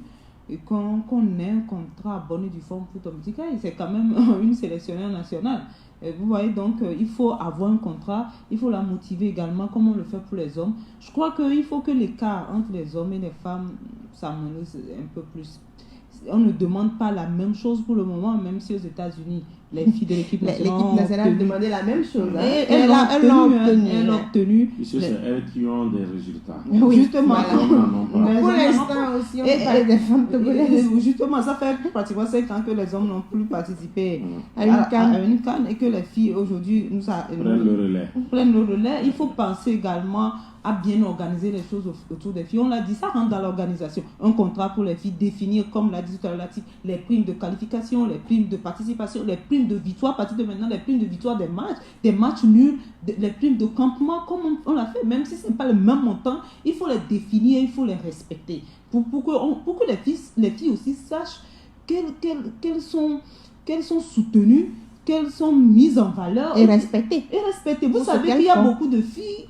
C: et qu'on ait un contrat abonné du Fonds pour Tometi Kaï, c'est quand même une sélectionnaire nationale. Et vous voyez, donc il faut avoir un contrat, il faut la motiver également, comme on le fait pour les hommes. Je crois qu'il faut que l'écart entre les hommes et les femmes s'harmonise un peu plus. On ne demande pas la même chose pour le moment, même si aux États-Unis, les filles de l'équipe nationale
A: demandaient la même chose. Hein.
C: Et elles l'ont obtenu.
B: C'est elles qui ont des résultats.
C: Oui, justement.
A: Voilà. Pour l'instant aussi, on parle des femmes togolaises.
C: Justement, ça fait pratiquement 5 ans que les hommes n'ont plus participé à une CAN et que les filles aujourd'hui prennent le relais. Il faut penser également à bien organiser les choses autour des filles. On l'a dit, ça rentre dans l'organisation. Un contrat pour les filles, définir, comme l'a dit tout à l'heure, les primes de qualification, les primes de participation, les primes de victoire, à partir de maintenant, les primes de victoire des matchs nuls, les primes de campement, comme on l'a fait, même si ce n'est pas le même montant, il faut les définir, il faut les respecter. Pour que les filles aussi sachent qu'elles sont soutenues, qu'elles sont mises en valeur.
A: Et respectées.
C: Vous savez qu'il y a beaucoup de filles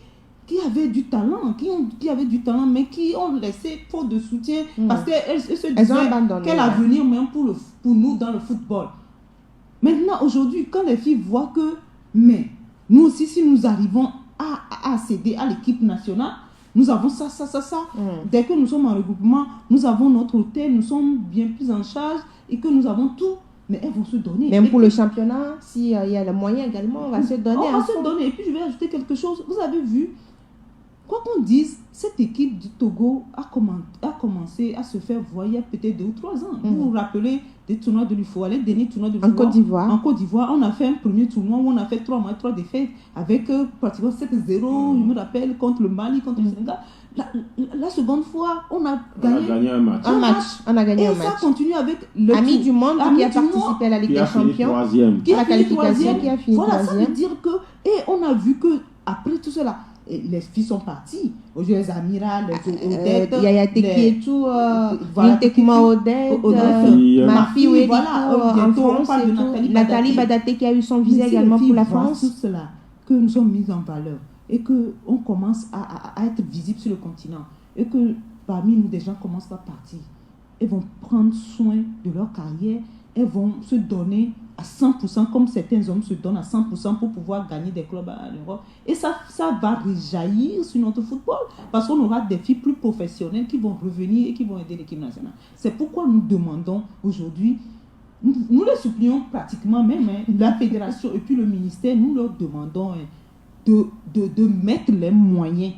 C: qui avaient du talent, mais qui ont laissé faute de soutien parce qu'elles se disaient quel avenir même pour nous dans le football. Maintenant, aujourd'hui, quand les filles voient que, mais nous aussi, si nous arrivons à accéder à l'équipe nationale, nous avons ça. Dès que nous sommes en regroupement, nous avons notre hôtel, nous sommes bien pris en charge et que nous avons tout. Mais elles vont se donner.
A: Même pour le championnat, s'il y a le moyen également, on va se donner.
C: On va se donner. Et puis, je vais ajouter quelque chose. Vous avez vu, quoi qu'on dise, cette équipe du Togo a commencé à se faire voir il y a peut-être 2 ou 3 ans. Vous vous rappelez des tournois de l'UFOA, les derniers tournois de l'UFOA. En Côte d'Ivoire, on a fait un premier tournoi où on a fait 3 matchs, 3 défaites avec pratiquement 7-0, je me rappelle, contre le Mali, contre le Sénégal. La seconde fois, on a gagné
B: un match.
A: On a gagné un match.
C: Et ça continue avec le
A: Ami du monde qui a participé à la Ligue des Champions.
C: Qui a fini 3e.
A: Voilà,
C: ça veut dire que... Et on a vu que après tout cela, les filles sont parties. Aujourd'hui, les Amira, les Odette.
A: Yaya Tekietou, Tekuma Odette, Mafi Ouediko en France et tout. Nathalie Badaté qui a eu son visa également pour la France.
C: Tout cela, que nous sommes mis en valeur et qu'on commence à être visible sur le continent et que parmi nous, des gens commencent à partir. Elles vont prendre soin de leur carrière, elles vont se donner à 100%, comme certains hommes se donnent à 100% pour pouvoir gagner des clubs à l'Europe. Et ça va rejaillir sur notre football, parce qu'on aura des filles plus professionnelles qui vont revenir et qui vont aider l'équipe nationale. C'est pourquoi nous demandons aujourd'hui, nous les supplions pratiquement même, la fédération et puis le ministère, nous leur demandons de mettre les moyens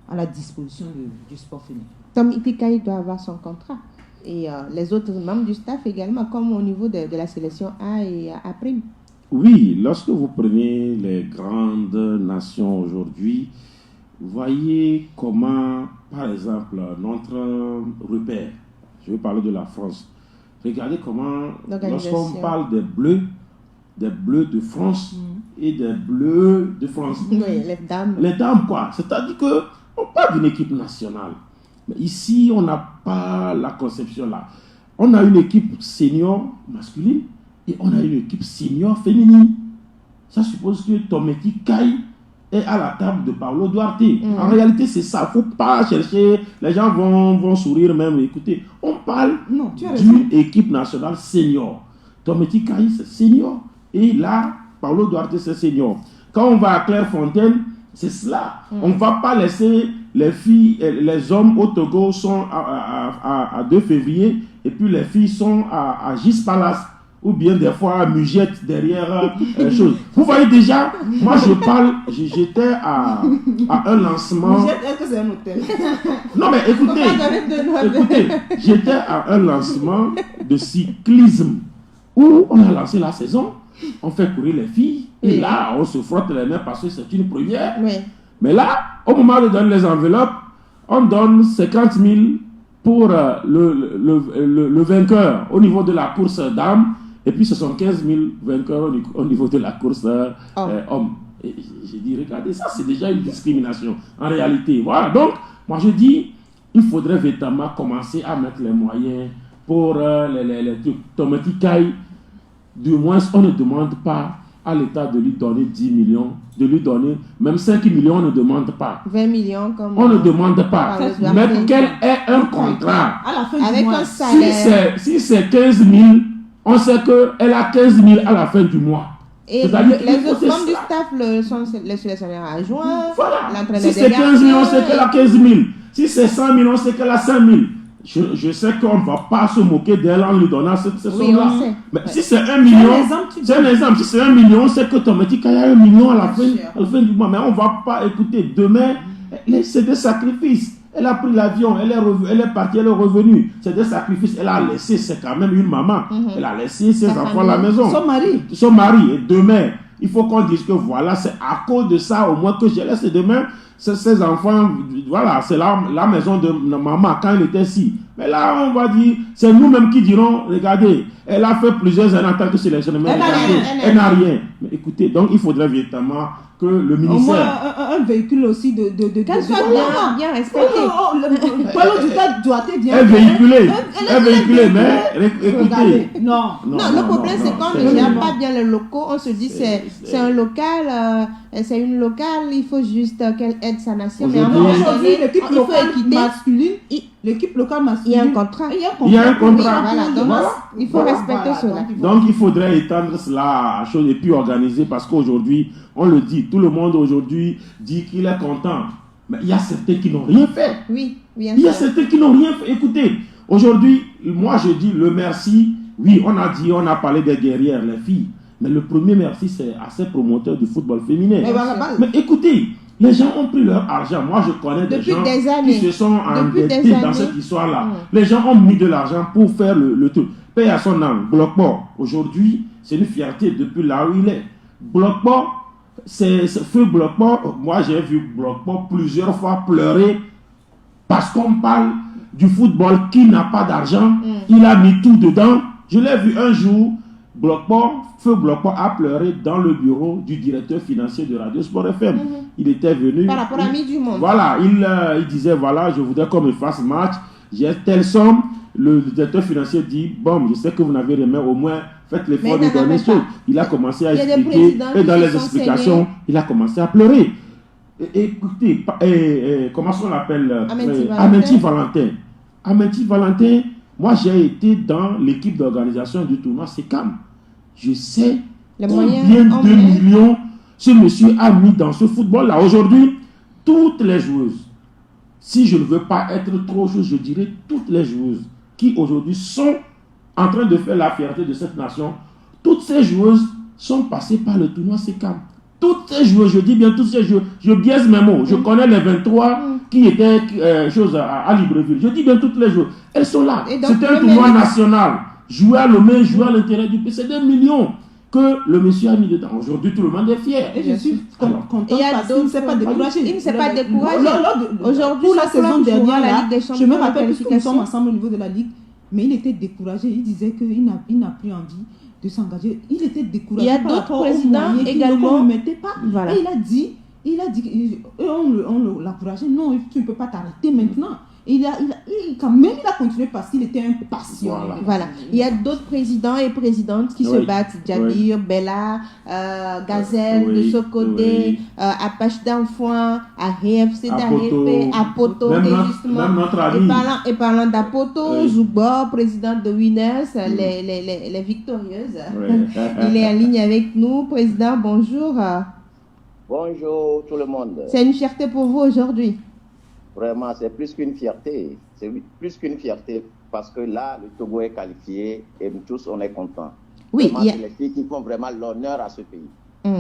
C: à la disposition du sport féminin.
A: Tom Itikai doit avoir son contrat. Et les autres membres du staff également, comme au niveau de la sélection A et A'.
B: Oui, lorsque vous prenez les grandes nations aujourd'hui, vous voyez comment, par exemple, notre repère, je vais parler de la France, regardez comment, lorsqu'on parle des Bleus de France et des Bleus de France,
A: oui, les
B: dames quoi, c'est-à-dire qu'on parle d'une équipe nationale. Mais ici, on n'a pas la conception là. On a une équipe senior masculine et on a une équipe senior féminine. Ça suppose que Tometi Kai est à la table de Paulo Duarte. En réalité, c'est ça. Il ne faut pas chercher. Les gens vont sourire même. Écoutez, on parle d'une équipe nationale senior. Tometi Kai, c'est senior. Et là, Paulo Duarte, c'est senior. Quand on va à Clairefontaine, c'est cela. On ne va pas laisser les filles, les hommes au Togo sont à 2 février et puis les filles sont à Gis Palace ou bien des fois à Mugette derrière chose. Vous voyez déjà, moi j'étais à un lancement.
C: Mugette, est-ce que c'est un hôtel?
B: Non mais écoutez, j'étais à un lancement de cyclisme où on a lancé la saison, on fait courir les filles et là on se frotte les mains parce que c'est une première.
A: Oui.
B: Mais là, au moment de donner les enveloppes, on donne 50 000 pour le vainqueur au niveau de la course dames, et puis ce sont 15 000 vainqueurs au niveau de la course hommes. Et j'ai dit, regardez, ça c'est déjà une discrimination en réalité. Voilà, donc moi je dis, il faudrait véritablement commencer à mettre les moyens pour les trucs. Tometi Kai, du moins on ne demande pas à l'État de lui donner 10 millions, de lui donner même 5 millions, on ne demande pas.
A: 20 millions comme
B: on ne demande pas. Mais quel est un contrat
C: à la fin
A: avec
C: du mois,
A: un salaire.
B: Si c'est 15 000, on sait qu'elle a 15 000 à la fin du mois.
A: Et les autres membres du staff sont les sélectionneurs adjoints,
B: voilà.
A: l'entraîneur
B: Si c'est 15 000, on sait qu'elle a 15 000. Si c'est 100 000, on sait qu'elle a 5 000. Je sais qu'on ne va pas se moquer d'elle en lui donnant cette somme-là. Mais si c'est 1 million, c'est un exemple. Si c'est 1 million, on sait que Tometi Kai a 1 million à la fin du mois. Mais on ne va pas écouter. Demain, c'est des sacrifices. Elle a pris l'avion, elle est partie, elle est revenue. C'est des sacrifices. Elle a laissé, c'est quand même une maman. Elle a laissé ses enfants à la maison. Son mari. Et demain, il faut qu'on dise que voilà, c'est à cause de ça au moins que je laisse. Demain, ces enfants, voilà, c'est la maison de maman quand elle était ici. Mais là, on va dire, c'est nous-mêmes qui dirons, regardez, elle a fait plusieurs années en tant que sélectionneur, mais elle n'a rien. Mais écoutez, donc il faudrait véritablement que le ministère...
C: Au moins un véhicule aussi de
A: qu'elle soit bien respectée.
B: Elle véhiculait, mais écoutez...
A: Non, le problème c'est quand on ne gère pas bien le locaux, on se dit c'est un local, c'est une locale, il faut juste qu'elle aide sa nation. Mais
C: aujourd'hui, l'équipe locale masculine,
A: il y a un contrat.
B: Il y a un contrat.
A: Voilà. Il faut respecter cela.
B: Donc il faudrait étendre cela à chose et puis organiser parce qu'aujourd'hui, on le dit, tout le monde aujourd'hui dit qu'il est content. Mais il y a certains qui n'ont rien fait.
A: Oui, bien sûr.
B: Il y a certains qui n'ont rien fait. Écoutez, aujourd'hui, moi je dis le merci. Oui, on a parlé des guerrières, les filles. Mais le premier merci, c'est à ces promoteurs du football féminin. Mais écoutez, les gens ont pris leur argent. Moi, je connais des gens qui se sont endettés dans cette histoire-là. Les gens ont mis de l'argent pour faire le truc. Paye à son âme. Bloc-Port, aujourd'hui, c'est une fierté depuis là où il est. Bloc-Port, c'est feu Bloc-Port. Moi, j'ai vu Bloc-Port plusieurs fois pleurer parce qu'on parle du football qui n'a pas d'argent. Il a mis tout dedans. Je l'ai vu un jour Feu Bloquant a pleuré dans le bureau du directeur financier de Radio Sport FM. Il était venu.
A: Par rapport à Mis du Monde.
B: Voilà, il disait, voilà, je voudrais qu'on me fasse match, j'ai telle somme. Le directeur financier dit, bon, je sais que vous n'avez rien, au moins faites l'effort de donner choses. Il a commencé à expliquer, et dans les explications, il a commencé à pleurer. Écoutez, comment on l'appelle Amenti Valentin. Amenti Valentin, moi j'ai été dans l'équipe d'organisation du tournoi SECAM. Je sais combien de millions ce monsieur a mis dans ce football-là. Aujourd'hui, toutes les joueuses, si je ne veux pas être trop chose, je dirais toutes les joueuses qui aujourd'hui sont en train de faire la fierté de cette nation, toutes ces joueuses sont passées par le tournoi SECAM. Toutes ces joueuses, je dis bien toutes ces joueuses, je biaise mes mots, je connais les 23 qui étaient à Libreville, je dis bien toutes les joueuses, elles sont là. C'était un tournoi national, jouer à Lomé, jouer à l'intérieur du pays, c'est des millions que le monsieur a mis dedans. Aujourd'hui, tout le monde est fier.
C: Et je suis content parce qu'il ne s'est pas découragé.
A: Il ne s'est pas découragé. Aujourd'hui,
C: pour la saison dernière,
A: la Ligue des
C: je me rappelle plus que nous sommes ensemble au niveau de la Ligue, mais il était découragé. Il disait qu'il n'a plus envie de s'engager. Il était découragé.
A: Il y a d'autres présidents également.
C: On ne mettait pas.
A: Voilà.
C: Et il a dit, on l'encourageait. Non, tu ne peux pas t'arrêter maintenant. Il a continué parce qu'il était un passionné.
A: Voilà. Il y a d'autres présidents et présidentes qui se battent. Jabir, Bella, Gazelle de Sokodé, Apache d'Enfant, ARFC d'ARP, Apoto, et parlant d'Apoto, Zouba, président de Winners, les victorieuses. Il est en ligne avec nous. Président, bonjour.
G: Bonjour tout le monde.
A: C'est une fierté pour vous aujourd'hui.
G: Vraiment, c'est plus qu'une fierté. C'est plus qu'une fierté parce que là, le Togo est qualifié et nous tous, on est contents.
A: Oui,
G: il y a les filles qui font vraiment l'honneur à ce pays.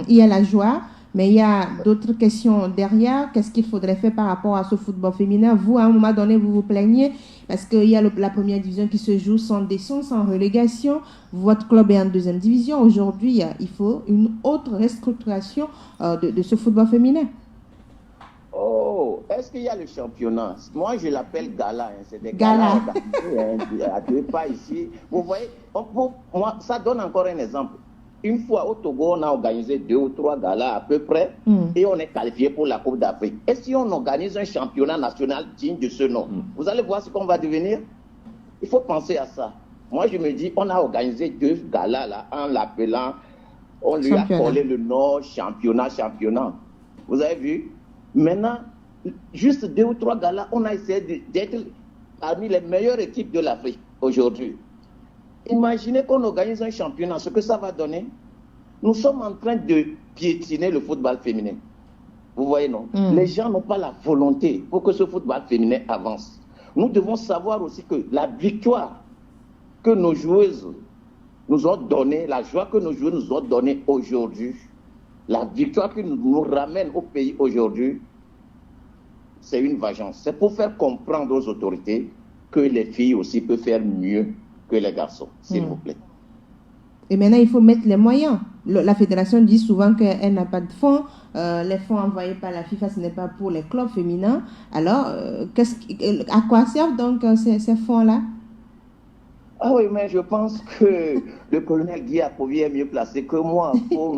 A: Il y a la joie, mais il y a d'autres questions derrière. Qu'est-ce qu'il faudrait faire par rapport à ce football féminin? Vous, à un moment donné, vous vous plaignez parce qu'il y a la première division qui se joue sans descente, sans relégation. Votre club est en deuxième division. Aujourd'hui, il faut une autre restructuration de ce football féminin.
G: Oh, est-ce qu'il y a le championnat? Moi, je l'appelle gala. C'est des galas à deux pas ici. Vous voyez, moi, ça donne encore un exemple. Une fois au Togo, on a organisé 2 ou 3 galas à peu près et on est qualifié pour la Coupe d'Afrique. Et si on organise un championnat national digne de ce nom, vous allez voir ce qu'on va devenir. Il faut penser à ça. Moi, je me dis, on a organisé 2 galas là, en l'appelant, on lui a collé le nom championnat. Vous avez vu? Maintenant, juste 2 ou 3 galas, on a essayé d'être parmi les meilleures équipes de l'Afrique aujourd'hui. Imaginez qu'on organise un championnat, ce que ça va donner. Nous sommes en train de piétiner le football féminin. Vous voyez, non? Les gens n'ont pas la volonté pour que ce football féminin avance. Nous devons savoir aussi que la victoire que nos joueuses nous ont donnée, la joie que nos joueuses nous ont donnée aujourd'hui, la victoire qui nous ramène au pays aujourd'hui, c'est une vengeance. C'est pour faire comprendre aux autorités que les filles aussi peuvent faire mieux que les garçons, s'il vous plaît.
A: Et maintenant, il faut mettre les moyens. La fédération dit souvent qu'elle n'a pas de fonds. Les fonds envoyés par la FIFA, ce n'est pas pour les clubs féminins. Alors, à quoi servent donc ces fonds-là?
G: Ah oui, mais je pense que le colonel Guy Apovier est mieux placé que moi pour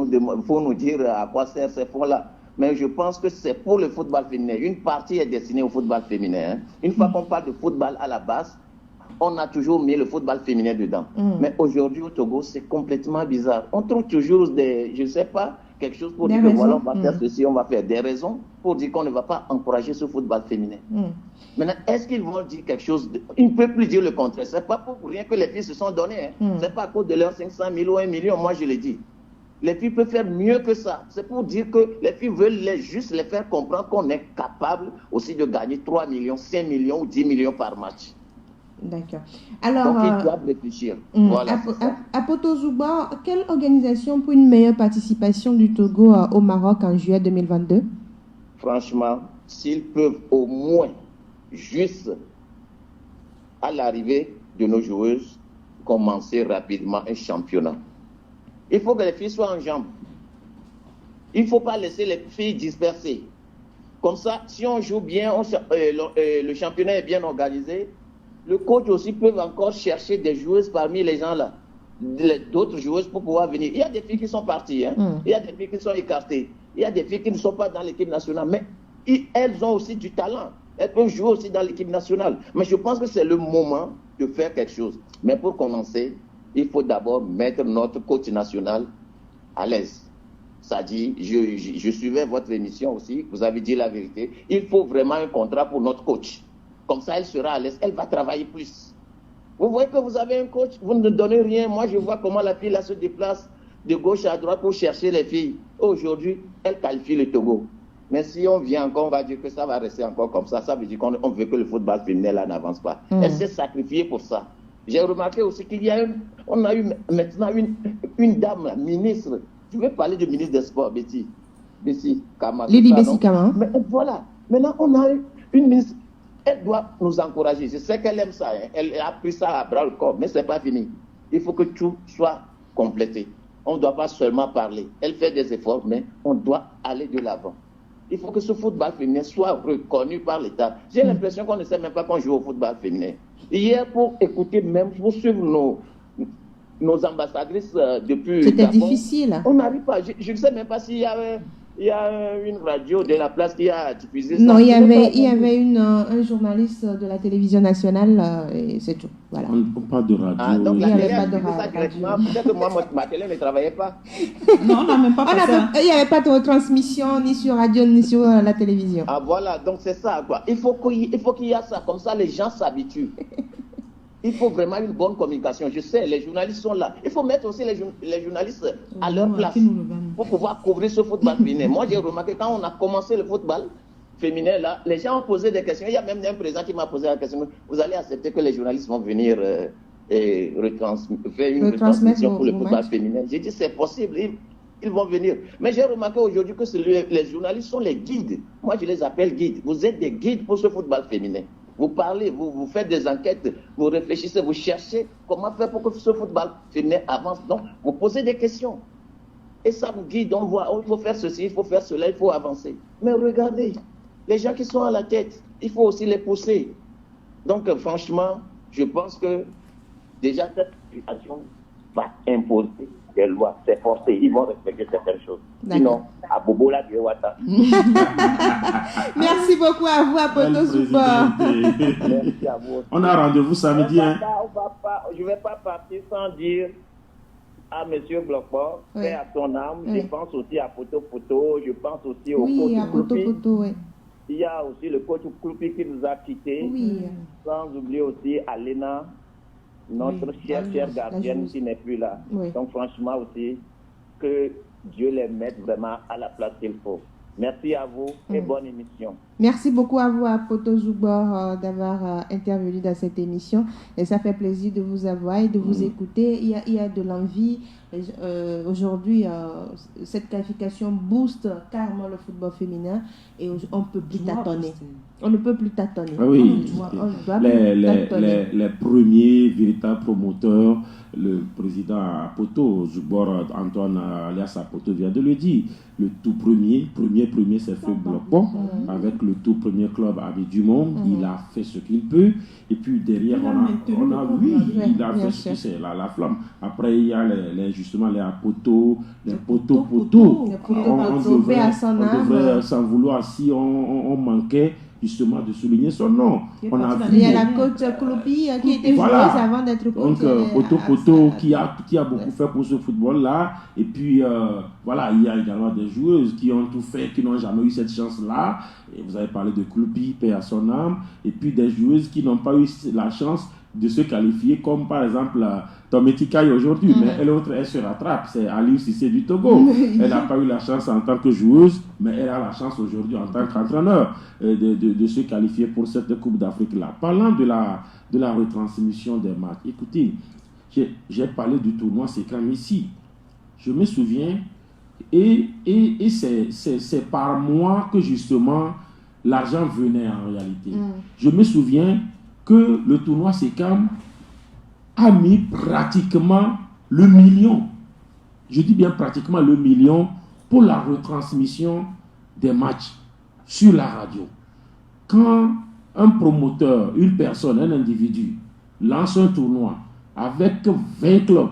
G: nous dire à quoi servent ces fonds-là. Mais je pense que c'est pour le football féminin. Une partie est destinée au football féminin. Une fois qu'on parle de football à la base, on a toujours mis le football féminin dedans. Mais aujourd'hui au Togo, c'est complètement bizarre. On trouve toujours je ne sais pas, quelque chose pour dire que voilà, on va faire ceci, on va faire des raisons pour dire qu'on ne va pas encourager ce football féminin. Maintenant, est-ce qu'ils vont dire quelque chose ils ne peuvent plus dire le contraire. Ce n'est pas pour rien que les filles se sont données. Ce n'est pas à cause de leurs 500 000 ou 1 million, moi je le dis. Les filles peuvent faire mieux que ça. C'est pour dire que les filles veulent juste les faire comprendre qu'on est capable aussi de gagner 3 millions, 5 millions ou 10 millions par match.
A: D'accord. Alors,
G: donc, ils doivent réfléchir. Voilà,
A: à Poto Zouba, quelle organisation pour une meilleure participation du Togo au Maroc en juillet 2022?
G: Franchement, s'ils peuvent au moins, juste à l'arrivée de nos joueuses, commencer rapidement un championnat. Il faut que les filles soient en jambes. Il ne faut pas laisser les filles disperser. Comme ça, si on joue bien, le championnat est bien organisé, le coach aussi peut encore chercher des joueuses parmi les gens là. d'autres joueuses pour pouvoir venir. Il y a des filles qui sont parties, hein. Il y a des filles qui sont écartées, il y a des filles qui ne sont pas dans l'équipe nationale, mais elles ont aussi du talent. Elles peuvent jouer aussi dans l'équipe nationale. Mais je pense que c'est le moment de faire quelque chose. Mais pour commencer, il faut d'abord mettre notre coach national à l'aise. Ça dit, je suivais votre émission aussi, vous avez dit la vérité. Il faut vraiment un contrat pour notre coach. Comme ça, elle sera à l'aise, elle va travailler plus. Vous voyez que vous avez un coach, vous ne donnez rien. Moi, je vois comment la fille là se déplace de gauche à droite pour chercher les filles. Aujourd'hui, elle qualifie le Togo. Mais si on vient encore, on va dire que ça va rester encore comme ça. Ça veut dire qu'on veut que le football féminin là n'avance pas. Elle s'est sacrifiée pour ça. J'ai remarqué aussi qu'il y a on a eu maintenant une dame ministre. Je vais parler du ministre des Sports, Betty Kama.
A: Lydie Bessie Kama.
G: Mais voilà. Maintenant, on a une ministre. Elle doit nous encourager. Je sais qu'elle aime ça. Hein. Elle a pris ça à bras le corps. Mais ce n'est pas fini. Il faut que tout soit complété. On ne doit pas seulement parler. Elle fait des efforts, mais on doit aller de l'avant. Il faut que ce football féminin soit reconnu par l'État. J'ai l'impression qu'on ne sait même pas qu'on joue au football féminin. Hier, pour écouter, même pour suivre nos ambassadrices depuis...
A: C'était difficile.
G: On n'arrive pas. Je ne sais même pas s'il y a une radio de la place qui a diffusé ça.
A: Non, il y avait un journaliste de la télévision nationale et c'est tout. Voilà.
B: On parle de radio.
G: Ah, donc
A: il n'y avait pas de radio.
G: Peut-être que moi, ma télé ne travaillait pas.
C: Non, on n'a même pas fait ça.
A: Il n'y avait pas de retransmission ni sur radio ni sur la télévision.
G: Ah voilà, donc c'est ça quoi. Il faut qu'il y ait ça, comme ça les gens s'habituent. Il faut vraiment une bonne communication. Je sais, les journalistes sont là. Il faut mettre aussi les journalistes à leur place pour pouvoir couvrir ce football féminin. Moi, j'ai remarqué quand on a commencé le football féminin, là, les gens ont posé des questions. Il y a même un président qui m'a posé la question. Vous allez accepter que les journalistes vont venir faire une retransmission pour le football féminin? J'ai dit, c'est possible. Ils vont venir. Mais j'ai remarqué aujourd'hui que les journalistes sont les guides. Moi, je les appelle guides. Vous êtes des guides pour ce football féminin. Vous parlez, vous faites des enquêtes, vous réfléchissez, vous cherchez comment faire pour que ce football féminin avance. Donc, vous posez des questions. Et ça vous guide, on voit, il faut faire ceci, il faut faire cela, il faut avancer. Mais regardez, les gens qui sont à la tête, il faut aussi les pousser. Donc, franchement, je pense que déjà cette situation va imposer des lois, c'est forcé, ils vont respecter certaines choses. Sinon, à Bobo la Wata.
A: Merci beaucoup à vous, Apoto Zugbor.
G: Merci à vous.
B: On a rendez-vous samedi.
G: Je ne vais pas partir sans dire à M. Blockport, paix à son âme. Je pense aussi à Poto, je pense aussi au coach Kloupi. Il y a aussi le coach Kloupi qui nous a quittés. Sans oublier aussi Alena, notre chère gardienne qui n'est plus là. Donc franchement aussi, que Dieu les mette vraiment à la place qu'il faut. Merci à vous et bonne émission.
A: Merci beaucoup à vous, Apoto Zugbor, d'avoir intervenu dans cette émission. Et ça fait plaisir de vous avoir et de vous écouter. Il y a de l'envie. Aujourd'hui, cette qualification booste carrément le football féminin et on ne peut plus tâtonner. On ne peut plus tâtonner.
B: Ah oui, les premiers véritables promoteurs, le président Apoto Zugbor, Antoine alias Apoto vient de le dire. Le tout premier c'est Feu Blockport avec le tout premier club Ami du Monde. Il a fait ce qu'il peut. Et puis derrière, il a fait ce que c'est, la flamme. Après, il y a justement les Apoto, les Poto. On devrait s'en vouloir si on manquait justement de souligner son nom. On a vu,
A: il y a la coach Kloupi qui était joueuse avant d'être coach.
B: Donc Poto qui a beaucoup fait pour ce football-là. Et puis voilà, il y a également des joueuses qui ont tout fait, qui n'ont jamais eu cette chance-là. Et vous avez parlé de Kloupi, paix à son âme. Et puis des joueuses qui n'ont pas eu la chance de se qualifier, comme par exemple Tometikaï aujourd'hui, mais l'autre, elle se rattrape, c'est Aliou Cissé du Togo. Elle n'a pas eu la chance en tant que joueuse, mais elle a la chance aujourd'hui en tant qu'entraîneur de se qualifier pour cette Coupe d'Afrique-là. Parlant de la retransmission des matchs, écoutez, j'ai parlé du tournoi SECAM ici. Je me souviens, et c'est par moi que justement l'argent venait en réalité. Je me souviens que le tournoi SECAM a mis pratiquement le million, je dis bien pratiquement le million, pour la retransmission des matchs sur la radio. Quand un promoteur, une personne, un individu lance un tournoi avec 20 clubs,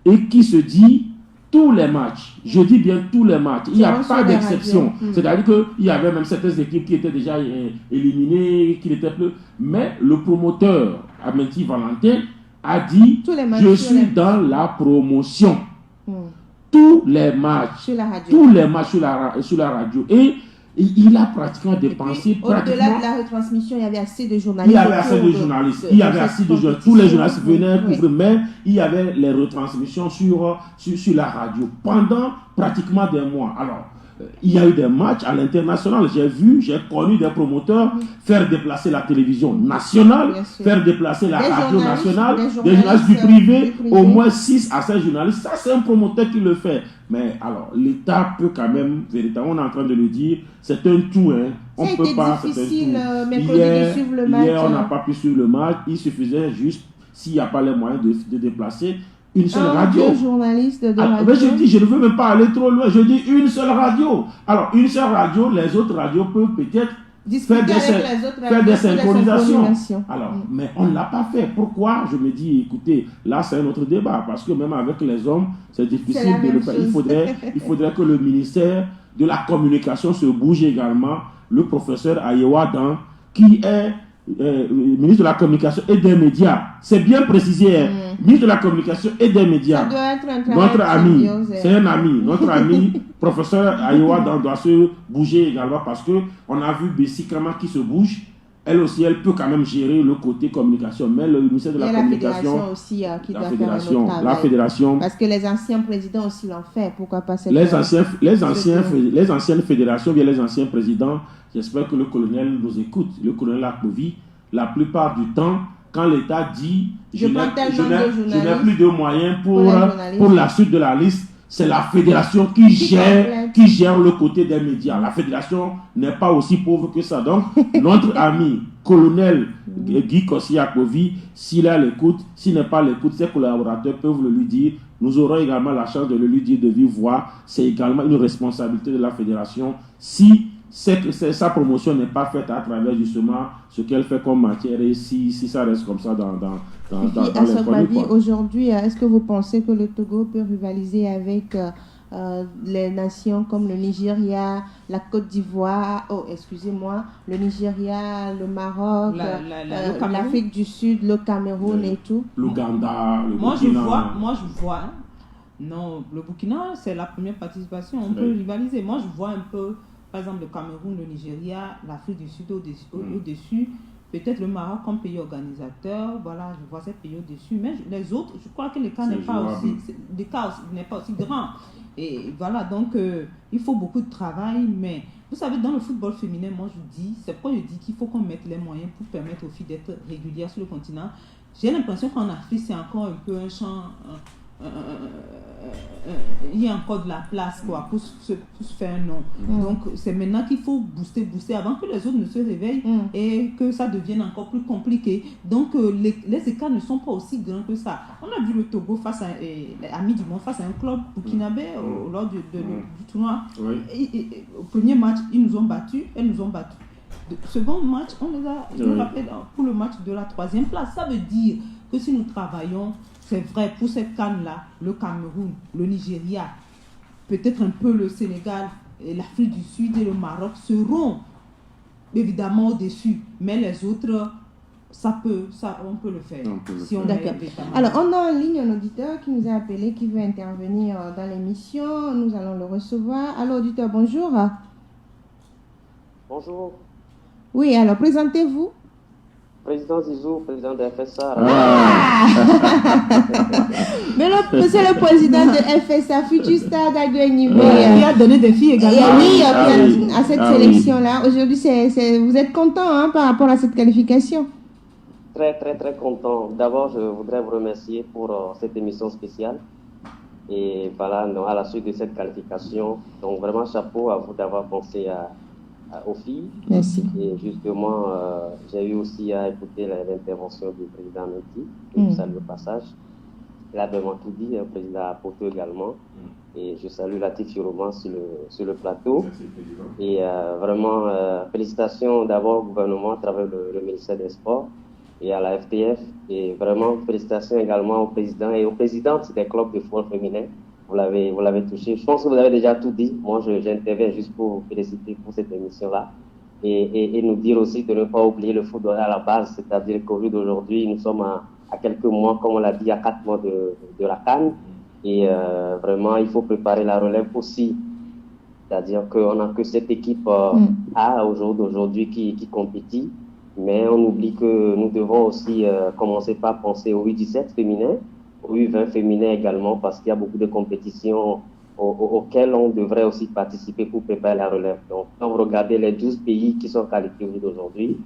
B: et qui se dit tous les matchs, je dis bien tous les matchs, il n'y a pas d'exception. C'est-à-dire qu'il y avait même certaines équipes qui étaient déjà éliminées, qui n'étaient plus. Mais le promoteur, Amenti Valentin, a dit je suis dans la promotion. Tous les matchs, sur la radio. Et il a pratiquement dépensé.
A: Au-delà de la retransmission, il y avait assez de journalistes.
B: Il y avait assez de journalistes. Tous les journalistes venaient couvrir, mais il y avait les retransmissions sur la radio pendant pratiquement des mois. Alors, il y a eu des matchs à l'international. J'ai connu des promoteurs faire déplacer la télévision nationale, faire déplacer la radio nationale, des journalistes du privé, au moins 6 à 7 journalistes. Ça, c'est un promoteur qui le fait. Mais alors, l'État peut quand même, véritablement, on est en train de le dire, c'est un tout. Hein. On ne peut pas.
A: C'est difficile, de suivre le match.
B: Hier, on n'a pas pu suivre le match. Il suffisait juste, s'il n'y a pas les moyens de déplacer, une seule radio.
A: Journaliste de radio.
B: Mais je dis, je ne veux même pas aller trop loin. Je dis une seule radio. Alors, une seule radio, les autres radios peuvent peut-être faire des synchronisations. Alors, mais on ne l'a pas fait. Pourquoi? Je me dis, écoutez, là, c'est un autre débat. Parce que même avec les hommes, c'est difficile de le faire. Il faudrait que le ministère de la Communication se bouge également. Le professeur Ayewadan, qui est ministre de la Communication et des médias. C'est bien précisé. Ministre de la Communication et des médias.
A: Ça doit être
B: notre ami, c'est un ami. Notre ami, professeur Ayewadan, doit se bouger également parce qu'on a vu Bessie Kama qui se bouge. Elle aussi, elle peut quand même gérer le côté communication. Mais le ministère de la Communication.
A: La fédération aussi qui doit faire un autre travail.
B: La fédération.
A: Parce que les anciens présidents aussi l'ont fait. Pourquoi pas
B: les anciennes fédérations, bien les anciens présidents. J'espère que le colonel nous écoute. Le colonel Akpovi, la plupart du temps, quand l'État dit je n'ai plus de moyens pour la suite de la liste, c'est la fédération qui gère le côté des médias. La fédération n'est pas aussi pauvre que ça. Donc, notre ami, colonel Guy Kossi Akpovi, s'il a l'écoute, s'il n'est pas l'écoute, ses collaborateurs peuvent le lui dire. Nous aurons également la chance de le lui dire de vive voix. C'est également une responsabilité de la fédération. Si sa promotion n'est pas faite à travers justement ce qu'elle fait comme matière et si ça reste comme ça dans
A: les aujourd'hui, est-ce que vous pensez que le Togo peut rivaliser avec les nations comme le Nigeria, la Côte d'Ivoire, le Nigeria, le Maroc, l'Afrique du Sud, le Cameroun et tout?
B: L'Ouganda, le
C: Burkina. Moi je vois, non, le Burkina c'est la première participation, on peut rivaliser. Moi je vois un peu, par exemple, le Cameroun, le Nigeria, l'Afrique du Sud au-dessus, peut-être le Maroc comme pays organisateur, voilà, je vois ces pays au-dessus, mais les autres, je crois que l'écart n'est pas aussi grand. Et voilà, donc il faut beaucoup de travail, mais vous savez, dans le football féminin, moi c'est pourquoi je dis qu'il faut qu'on mette les moyens pour permettre aux filles d'être régulières sur le continent. J'ai l'impression qu'en Afrique, c'est encore un peu un champ... il y a encore de la place pour se faire un nom. Donc c'est maintenant qu'il faut booster avant que les autres ne se réveillent et que ça devienne encore plus compliqué. Donc les écarts ne sont pas aussi grands que ça. On a vu le Togo face à Amis du Monde, face à un club burkinabé lors du tournoi. Et au premier match, elles nous ont battus. Le second match, on les a rappelé pour le match de la 3e place. Ça veut dire que si nous travaillons, c'est vrai, pour cette canne-là, le Cameroun, le Nigeria, peut-être un peu le Sénégal, l'Afrique du Sud et le Maroc seront évidemment au-dessus. Mais les autres, on peut le faire.
A: D'accord. Alors, on a en ligne un auditeur qui nous a appelé, qui veut intervenir dans l'émission. Nous allons le recevoir. Alors, auditeur, bonjour.
H: Bonjour.
A: Oui, alors, présentez-vous.
H: Président Zizou, président de FSA.
A: Mais monsieur le président de FSA, futur star d'Aguenimé.
C: Il a donné des filles également.
A: Oui, à cette sélection-là. Aujourd'hui, vous êtes content par rapport à cette qualification?
H: Très, très, très content. D'abord, je voudrais vous remercier pour cette émission spéciale. Et voilà, à la suite de cette qualification, donc vraiment chapeau à vous d'avoir pensé aux filles.
A: Merci.
H: Et justement, j'ai eu aussi à écouter l'intervention du président Menti, que je salue au passage. Il a vraiment tout dit, le président Apoto également. Et je salue Latif Yoroman sur le plateau. Et vraiment, félicitations d'abord au gouvernement à travers le ministère des Sports et à la FTF. Et vraiment, félicitations également au président et aux présidentes des clubs de football féminin. Vous l'avez touché. Je pense que vous avez déjà tout dit. Moi, j'interviens juste pour vous féliciter pour cette émission-là. Et nous dire aussi de ne pas oublier le football à la base, c'est-à-dire qu'au jour d'aujourd'hui, nous sommes à quelques mois, comme on l'a dit, à 4 mois de la CAN. Et vraiment, il faut préparer la relève aussi. C'est-à-dire qu'on n'a que cette équipe A au jour d'aujourd'hui qui compétit. Mais on oublie que nous devons aussi commencer par penser au U17 féminin, au U20 féminin également, parce qu'il y a beaucoup de compétitions auxquelles on devrait aussi participer pour préparer la relève. Donc, quand vous regardez les 12 pays qui sont qualifiés aujourd'hui,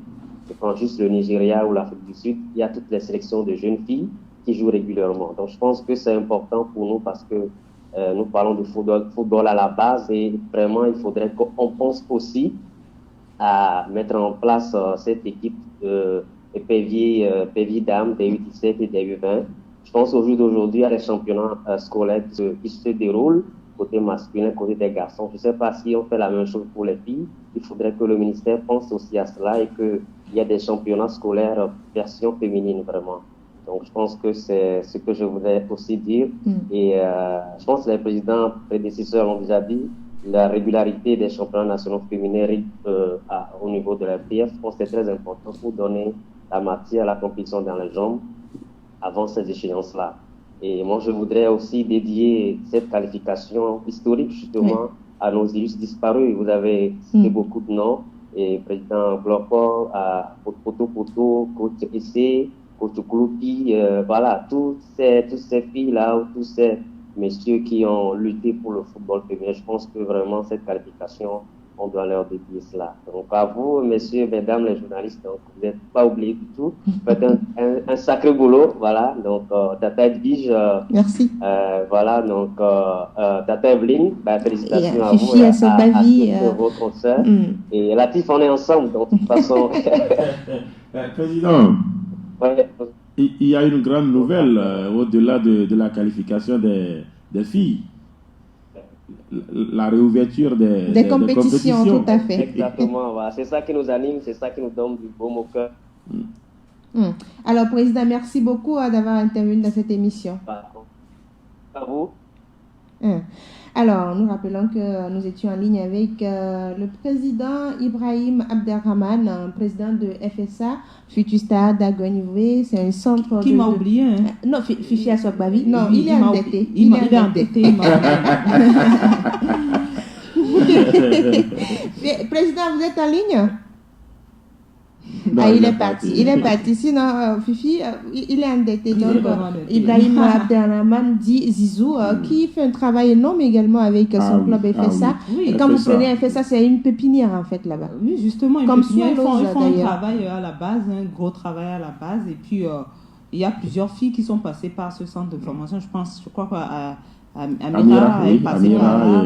H: je prends juste le Nigeria ou l'Afrique du Sud, il y a toutes les sélections de jeunes filles qui jouent régulièrement. Donc, je pense que c'est important pour nous parce que nous parlons de football à la base et vraiment, il faudrait qu'on pense aussi à mettre en place cette équipe de PV dames, des U17 et des U20. Je pense au jour d'aujourd'hui, il y a les championnats scolaires qui se déroulent côté masculin, côté des garçons. Je ne sais pas si on fait la même chose pour les filles. Il faudrait que le ministère pense aussi à cela et qu'il y ait des championnats scolaires version féminine vraiment. Donc je pense que c'est ce que je voulais aussi dire. Et je pense que les présidents prédécesseurs l'ont déjà dit. La régularité des championnats nationaux féminins au niveau de la FTF, je pense que c'est très important pour donner la matière à la compétition dans les jambes avant ces échéances-là. Et moi, je voudrais aussi dédier cette qualification historique justement à nos illustres disparus. Vous avez cité beaucoup de noms, et président Glopor, Poto, coach Essé, coach Kouloupi, voilà, toutes ces filles-là, ou tous ces messieurs qui ont lutté pour le football féminin. Je pense que vraiment cette qualification, on doit leur dédier cela. Donc à vous, messieurs, mesdames les journalistes, donc, vous n'êtes pas oubliés du tout. Vous faites un sacré boulot, voilà. Donc Tata Edwige,
A: merci.
H: Voilà, donc Tata Evelyne, félicitations à
A: Fifi,
H: vous et à votre sœur. Et Latif, on est ensemble, donc de toute façon.
B: Président. Il y a une grande nouvelle au-delà de la qualification des filles. La réouverture des compétitions.
A: Tout à fait.
H: Exactement, voilà. C'est ça qui nous anime, c'est ça qui nous donne du baume au cœur.
A: Alors, Président, merci beaucoup d'avoir intervenu dans cette émission.
H: À vous.
A: Alors, nous rappelons que nous étions en ligne avec le président Ibrahim Abderrahman, président de FSA, Futusta d'Agognoué. C'est un centre
C: qui m'a oublié. Hein.
A: Non, Fifi Asokbavi. Non, il est endetté.
C: Il est endetté.
A: Président, vous êtes en ligne?
B: Non,
A: il est parti. Il est parti. Sinon, Fifi, il est endetté. Donc, Ibrahim Abderrahman dit Zizou, qui fait un travail énorme également avec son club FSA.
C: Oui.
A: Et quand vous prenez FSA, c'est une pépinière en fait là-bas.
C: Oui, justement,
A: comme
C: ils font un travail à la base, un gros travail à la base. Et puis, il y a plusieurs filles qui sont passées par ce centre de formation. Je crois qu'à Amira est passée par là.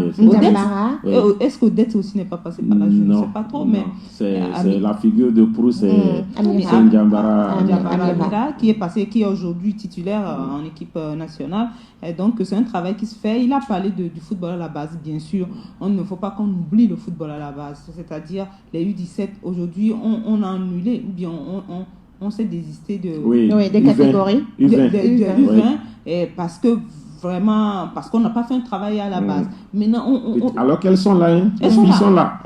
C: Est-ce qu'Odette aussi n'est pas passée par là? Je ne sais pas trop, mais
B: c'est la figure de proue, c'est
C: Amira qui est aujourd'hui titulaire en équipe nationale. Et donc c'est un travail qui se fait. Il a parlé du football à la base, bien sûr. Il ne faut pas qu'on oublie le football à la base, c'est-à-dire les U17 aujourd'hui on a annulé ou bien on s'est désisté
A: des catégories
C: U20 et parce qu'on n'a pas fait un travail à la base. Maintenant,
B: alors qu'elles sont là,
C: elles sont là.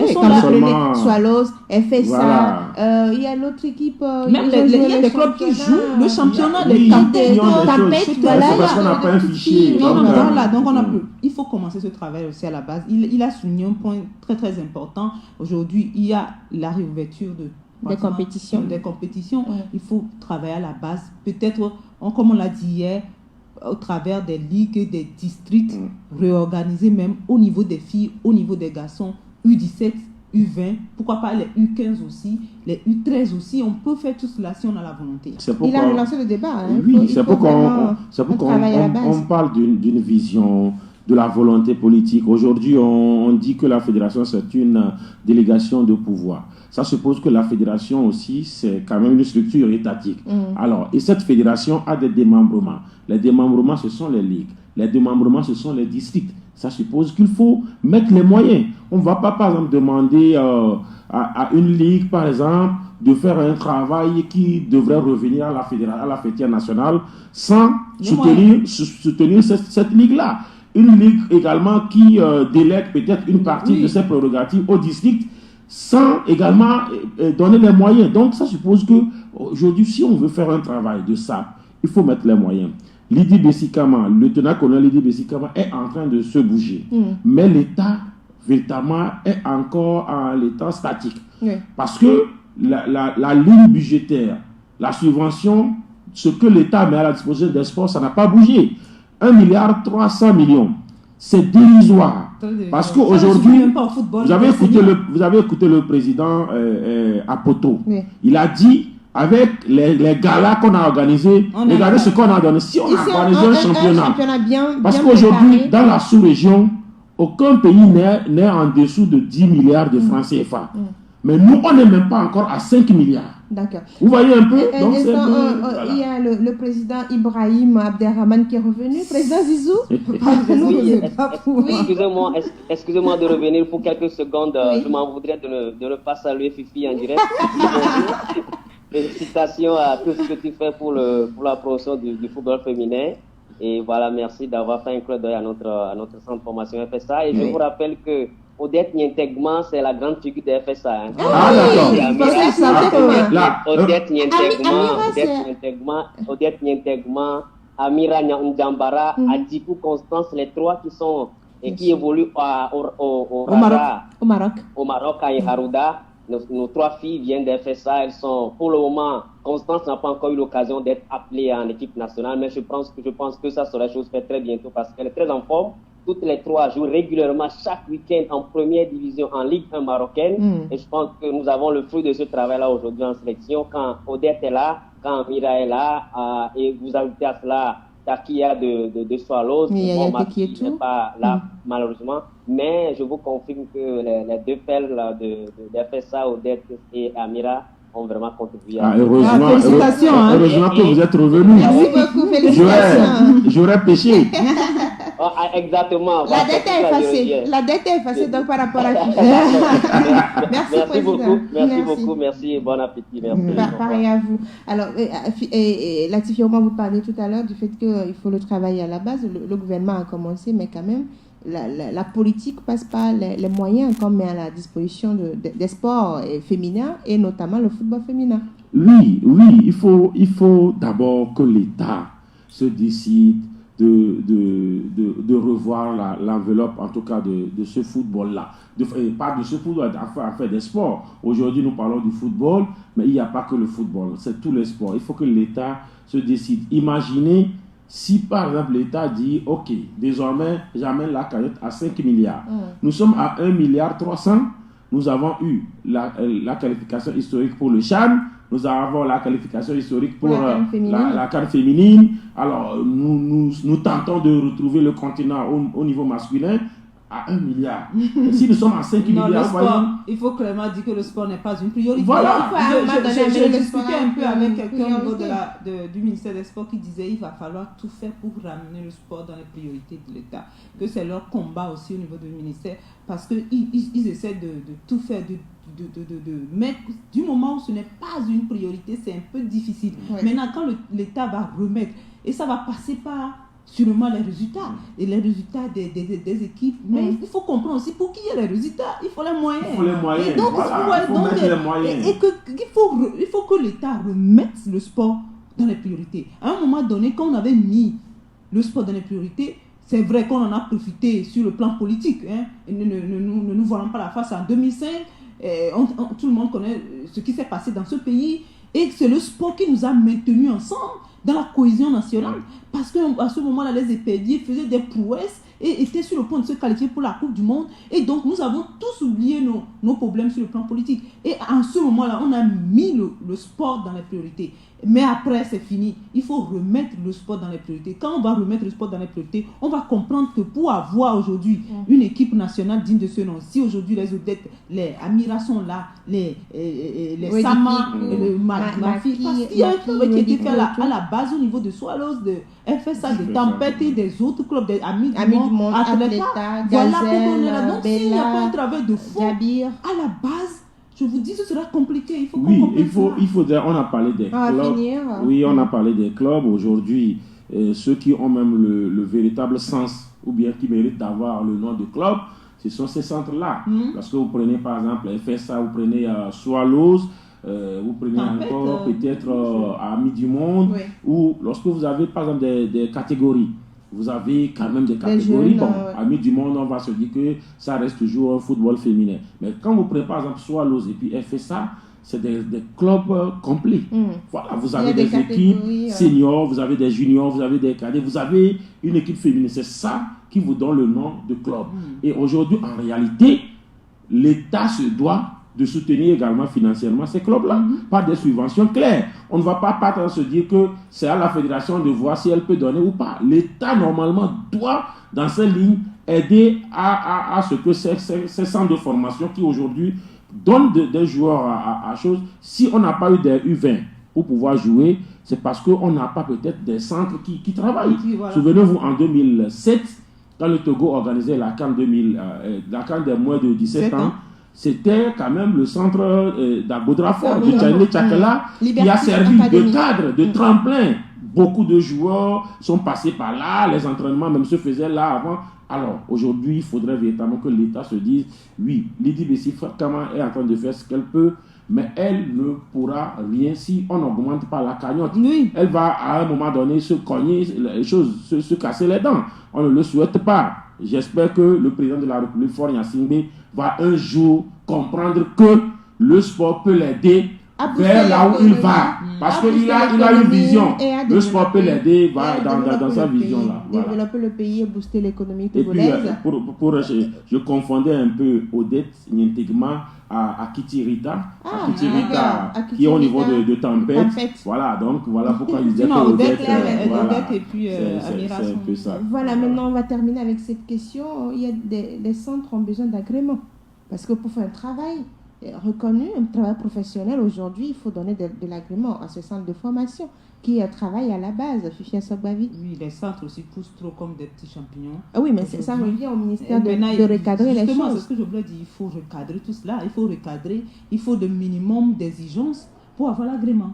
A: Swallows, FSA, il y a l'autre équipe.
C: Même il y a des clubs qui jouent le championnat,
A: les tapettes,
B: voilà. C'est parce qu'on n'a pas un fichier.
C: Donc il faut commencer ce travail aussi à la base. Il a souligné un point très très important. Aujourd'hui, il y a la réouverture des compétitions. Il faut travailler à la base. Peut-être, comme on l'a dit hier, au travers des ligues, des districts, réorganisés même au niveau des filles, au niveau des garçons, U17, U20, pourquoi pas les U15 aussi, les U13 aussi, on peut faire tout cela si on a la volonté.
A: Il a relancé le débat.
B: Oui, c'est pourquoi on parle d'une vision, de la volonté politique. Aujourd'hui, on dit que la fédération, c'est une délégation de pouvoir. Ça suppose que la fédération aussi, c'est quand même une structure étatique. Alors, et cette fédération a des démembrements. Les démembrements, ce sont les ligues. Les démembrements, ce sont les districts. Ça suppose qu'il faut mettre les moyens. On ne va pas, par exemple, demander à une ligue, par exemple, de faire un travail qui devrait revenir à la fêtière nationale sans soutenir cette ligue-là. Une ligue également qui délègue peut-être une partie de ses prérogatives au district sans également donner les moyens. Donc ça suppose qu'aujourd'hui, si on veut faire un travail de ça, il faut mettre les moyens. Lydie Bessikama, le lieutenant-colonel Lydie Bessikama est en train de se bouger. Mais l'État, véritablement, est encore en l'état statique. Parce que la ligne budgétaire, la subvention, ce que l'État met à la disposition des sports, ça n'a pas bougé. 1,3 milliard, c'est dérisoire. Parce qu'aujourd'hui, vous avez écouté le président Apoto. Il a dit, avec les galas qu'on a organisés, regardez ce qu'on a donné. Si on a organisé un championnat parce qu'aujourd'hui, dans la sous-région, aucun pays n'est en dessous de 10 milliards de francs CFA. Mais nous, on n'est même pas encore à 5 milliards.
A: D'accord.
B: Vous voyez un peu
A: donc, il y a le président Ibrahim Abderrahmane qui est revenu. Président Zizou,
H: excusez-moi de revenir pour quelques secondes. Je m'en voudrais de ne pas saluer Fifi en direct. Félicitations à tout ce que tu fais pour la promotion du football féminin. Et voilà, merci d'avoir fait un clin d'œil à notre centre de formation FSA. Et je vous rappelle que Odette Nientegma, c'est la grande figure de FSA. Hein. Odette Nientegma, Amira Ndjambara, Adjikou Constance, les trois qui évoluent au Maroc, à Harouda. Nos trois filles viennent de FSA. Elles sont, pour le moment, Constance n'a pas encore eu l'occasion d'être appelée en équipe nationale, mais je pense que ça sera chose faite très bientôt parce qu'elle est très en forme. Toutes les trois jouent régulièrement chaque week-end en première division en Ligue 1 marocaine. Et je pense que nous avons le fruit de ce travail-là aujourd'hui en sélection. Quand Odette est là, quand Mira est là, et vous ajoutez à cela Takia de Swallows, qui n'est pas là malheureusement. Mais je vous confirme que les deux perles de FSA, Odette et Amira, ont vraiment contribué.
B: Heureusement que vous êtes revenus.
A: Merci beaucoup, félicitations.
B: J'aurais péché.
H: Exactement.
A: La dette est effacée donc par rapport à
H: Merci beaucoup, merci et bon appétit. Merci.
A: Pareil à vous. Alors, Latif Youma, vous parliez tout à l'heure du fait qu'il faut le travailler à la base. Le gouvernement a commencé, mais quand même, la politique passe par les moyens qu'on met à la disposition des sports féminins et notamment le football féminin.
B: Oui, il faut d'abord que l'État se décide de revoir l'enveloppe, en tout cas, de ce football-là. Pas de ce football, enfin des sports. Aujourd'hui, nous parlons du football, mais il n'y a pas que le football, c'est tous les sports. Il faut que l'État se décide. Imaginez si, par exemple, l'État dit, OK, désormais, j'amène la cagnotte à 5 milliards. Nous sommes à 1,3 milliard. Nous avons eu la qualification historique pour le CHAN. Nous avons la qualification historique pour la CAN féminine. Alors, nous tentons de retrouver le continent au niveau masculin à 1 milliard. Et si nous sommes à 5 milliards,
C: il faut clairement dire que le sport n'est pas une priorité.
B: Voilà.
C: J'ai discuté un peu avec quelqu'un au niveau du ministère des Sports qui disait qu'il va falloir tout faire pour ramener le sport dans les priorités de l'État. Que c'est leur combat aussi au niveau du ministère parce qu'ils essaient de tout faire, mais du moment où ce n'est pas une priorité, c'est un peu difficile. Maintenant, quand l'État va remettre, et ça va passer par sûrement les résultats, et les résultats des équipes, mais il faut comprendre aussi, pour qu'il y ait les résultats, il faut les moyens.
B: Il faut les moyens,
C: et donc,
B: il faut mettre les moyens.
C: Il faut que l'État remette le sport dans les priorités. À un moment donné, quand on avait mis le sport dans les priorités, c'est vrai qu'on en a profité sur le plan politique. Hein. Ne nous voilons pas la face. En 2005, tout le monde connaît ce qui s'est passé dans ce pays. Et c'est le sport qui nous a maintenus ensemble dans la cohésion nationale. Parce qu'à ce moment-là, les éperviers faisaient des prouesses et étaient sur le point de se qualifier pour la Coupe du Monde. Et donc, nous avons tous oublié nos problèmes sur le plan politique. Et à ce moment-là, on a mis le sport dans les priorités. Mais après, c'est fini. Il faut remettre le sport dans les priorités. Quand on va remettre le sport dans les priorités, on va comprendre que pour avoir aujourd'hui une équipe nationale digne de ce nom, si aujourd'hui les Odettes, les Amira sont là, les Sama, les Mafi, parce qu'il y a un travail qui a été fait à la base au niveau de Swallows, de FSA, de Tempête et des autres clubs, des Amis du Monde, Atleta, voilà pourquoi on est là. Donc s'il n'y a pas un travail de fond, à la base, Je vous dis, ce sera compliqué. Il faut qu'on
B: Oui,
C: comprenne
B: il faudrait, on a parlé des
A: On va
B: clubs.
A: finir.
B: Oui, on a parlé des clubs. Aujourd'hui, ceux qui ont même le véritable sens, ou bien qui méritent d'avoir le nom de club, ce sont ces centres-là. Lorsque vous prenez par exemple FSA, vous prenez Swallows, vous prenez encore peut-être Amis du Monde,
A: Oui.
B: ou lorsque vous avez par exemple des catégories. Vous avez quand même des catégories.
A: jeunes,
B: Bon, Amis du Monde, on va se dire que ça reste toujours un football féminin. Mais quand vous prenez par exemple Swallows et puis FSA, c'est des clubs complets. Voilà, vous avez des équipes seniors, vous avez des juniors, vous avez des cadets, vous avez une équipe féminine. C'est ça qui vous donne le nom de club. Et aujourd'hui, en réalité, l'État se doit de soutenir également financièrement ces clubs-là, par des subventions claires. On ne va pas partir se dire que c'est à la fédération de voir si elle peut donner ou pas. L'État, normalement, doit, dans ces lignes, aider à ce que ces centres de formation qui, aujourd'hui, donnent des joueurs à choses, si on n'a pas eu des U20 pour pouvoir jouer, c'est parce qu'on n'a pas peut-être des centres qui travaillent. Voilà. Souvenez-vous, en 2007, quand le Togo organisait la CAN des moins de 17 ans, c'était quand même le centre d'Abodrafort, de Tchaïné Tchakela, qui a servi de cadre, de tremplin. Beaucoup de joueurs sont passés par là, les entraînements même se faisaient là avant. Alors, aujourd'hui, il faudrait véritablement que l'État se dise, oui, Lydie Bessi-Fakama est en train de faire ce qu'elle peut, mais elle ne pourra rien si on n'augmente pas la cagnotte. Oui. Elle va à un moment donné se cogner les choses, se casser les dents. On ne le souhaite pas. J'espère que le président de la République, Faure Gnassingbé, va un jour comprendre que le sport peut l'aider vers là où il va. Parce qu'il a une vision. Le sport peut l'aider dans sa vision-là.
A: Développer le pays et booster l'économie togolaise.
B: Je confondais un peu Odette Nyentegma à Kitirita. Qui est au niveau de Tempête. Voilà, donc voilà pourquoi il disait que Odette
C: et puis Amira.
B: C'est un peu ça.
A: Voilà, maintenant on va terminer avec cette question. Il y a des centres ont besoin d'agrément. Parce que pour faire un travail reconnu, un travail professionnel, aujourd'hui, il faut donner de l'agrément à ce centre de formation qui travaille à la base, Fifia Sogbavi.
C: Oui, les centres aussi poussent trop comme des petits champignons.
A: Ah oui, mais ça revient au ministère de recadrer les choses.
C: Justement, c'est ce que je voulais dire, il faut recadrer tout cela, il faut recadrer, il faut de minimum d'exigences pour avoir l'agrément.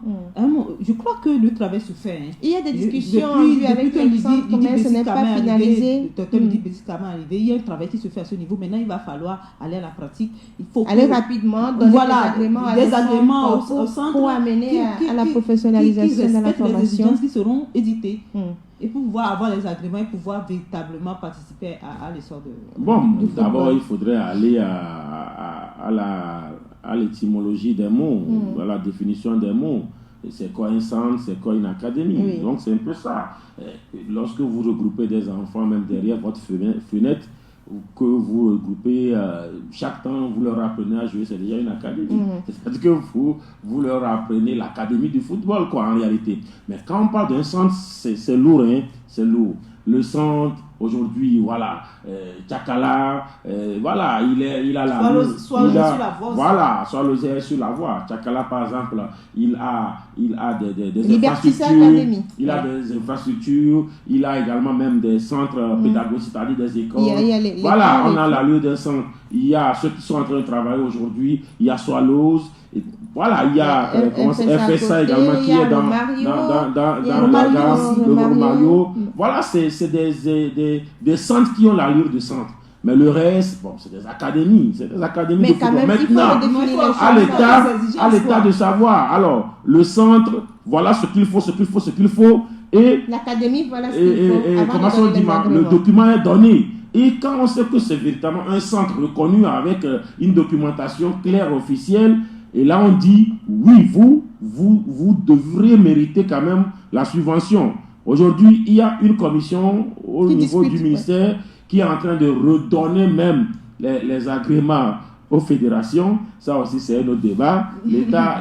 C: Je crois que le travail se fait.
A: Il y a des discussions avec le centre, mais ce n'est pas finalisé.
C: Le docteur Lydie Bessi-Fakama est arrivé, il y a un travail qui se fait à ce niveau. Maintenant, il va falloir aller à la pratique. Il faut
A: aller rapidement, donner des agréments au centre pour amener à la professionnalisation de la formation.
C: Les exigences qui seront éditées. Et pour pouvoir avoir les agréments et pouvoir véritablement participer à l'essor de...
B: Bon, d'abord, il faudrait aller à l'étymologie des mots, à la définition des mots. C'est quoi un centre, c'est quoi une académie. Oui. Donc c'est un peu ça. Lorsque vous regroupez des enfants, même derrière votre fenêtre, que vous regroupez, chaque temps vous leur apprenez à jouer, c'est déjà une académie. C'est-à-dire que vous leur apprenez l'académie du football, quoi, en réalité. Mais quand on parle d'un centre, c'est lourd, hein, c'est lourd. Le centre, aujourd'hui, voilà, Tchakala, voilà, il a la...
C: Soit sur la voie.
B: Voilà, soit le sur la voie. Tchakala, par exemple, il a des infrastructures. Il a des infrastructures, il a également même des centres pédagogiques, c'est-à-dire des écoles. Voilà, on a l'allure d'un centre. Il y a ceux qui sont en train de travailler aujourd'hui, il y a Swallows. Voilà, il y a FSA également qui est dans le Mario. Voilà, c'est des centres qui ont l'allure de centre. Mais le reste, bon, c'est des académies. C'est des académies de football. Maintenant, à l'État de savoir. Alors, le centre, voilà ce qu'il faut. Et
A: l'académie, voilà ce qu'il faut.
B: Et comment on dit, le document est donné. Et quand on sait que c'est véritablement un centre reconnu avec une documentation claire, officielle, et là on dit, oui, vous devrez mériter quand même la subvention. Aujourd'hui, il y a une commission au niveau du ministère qui est en train de redonner même les agréments aux fédérations. Ça aussi, c'est un autre débat. L'État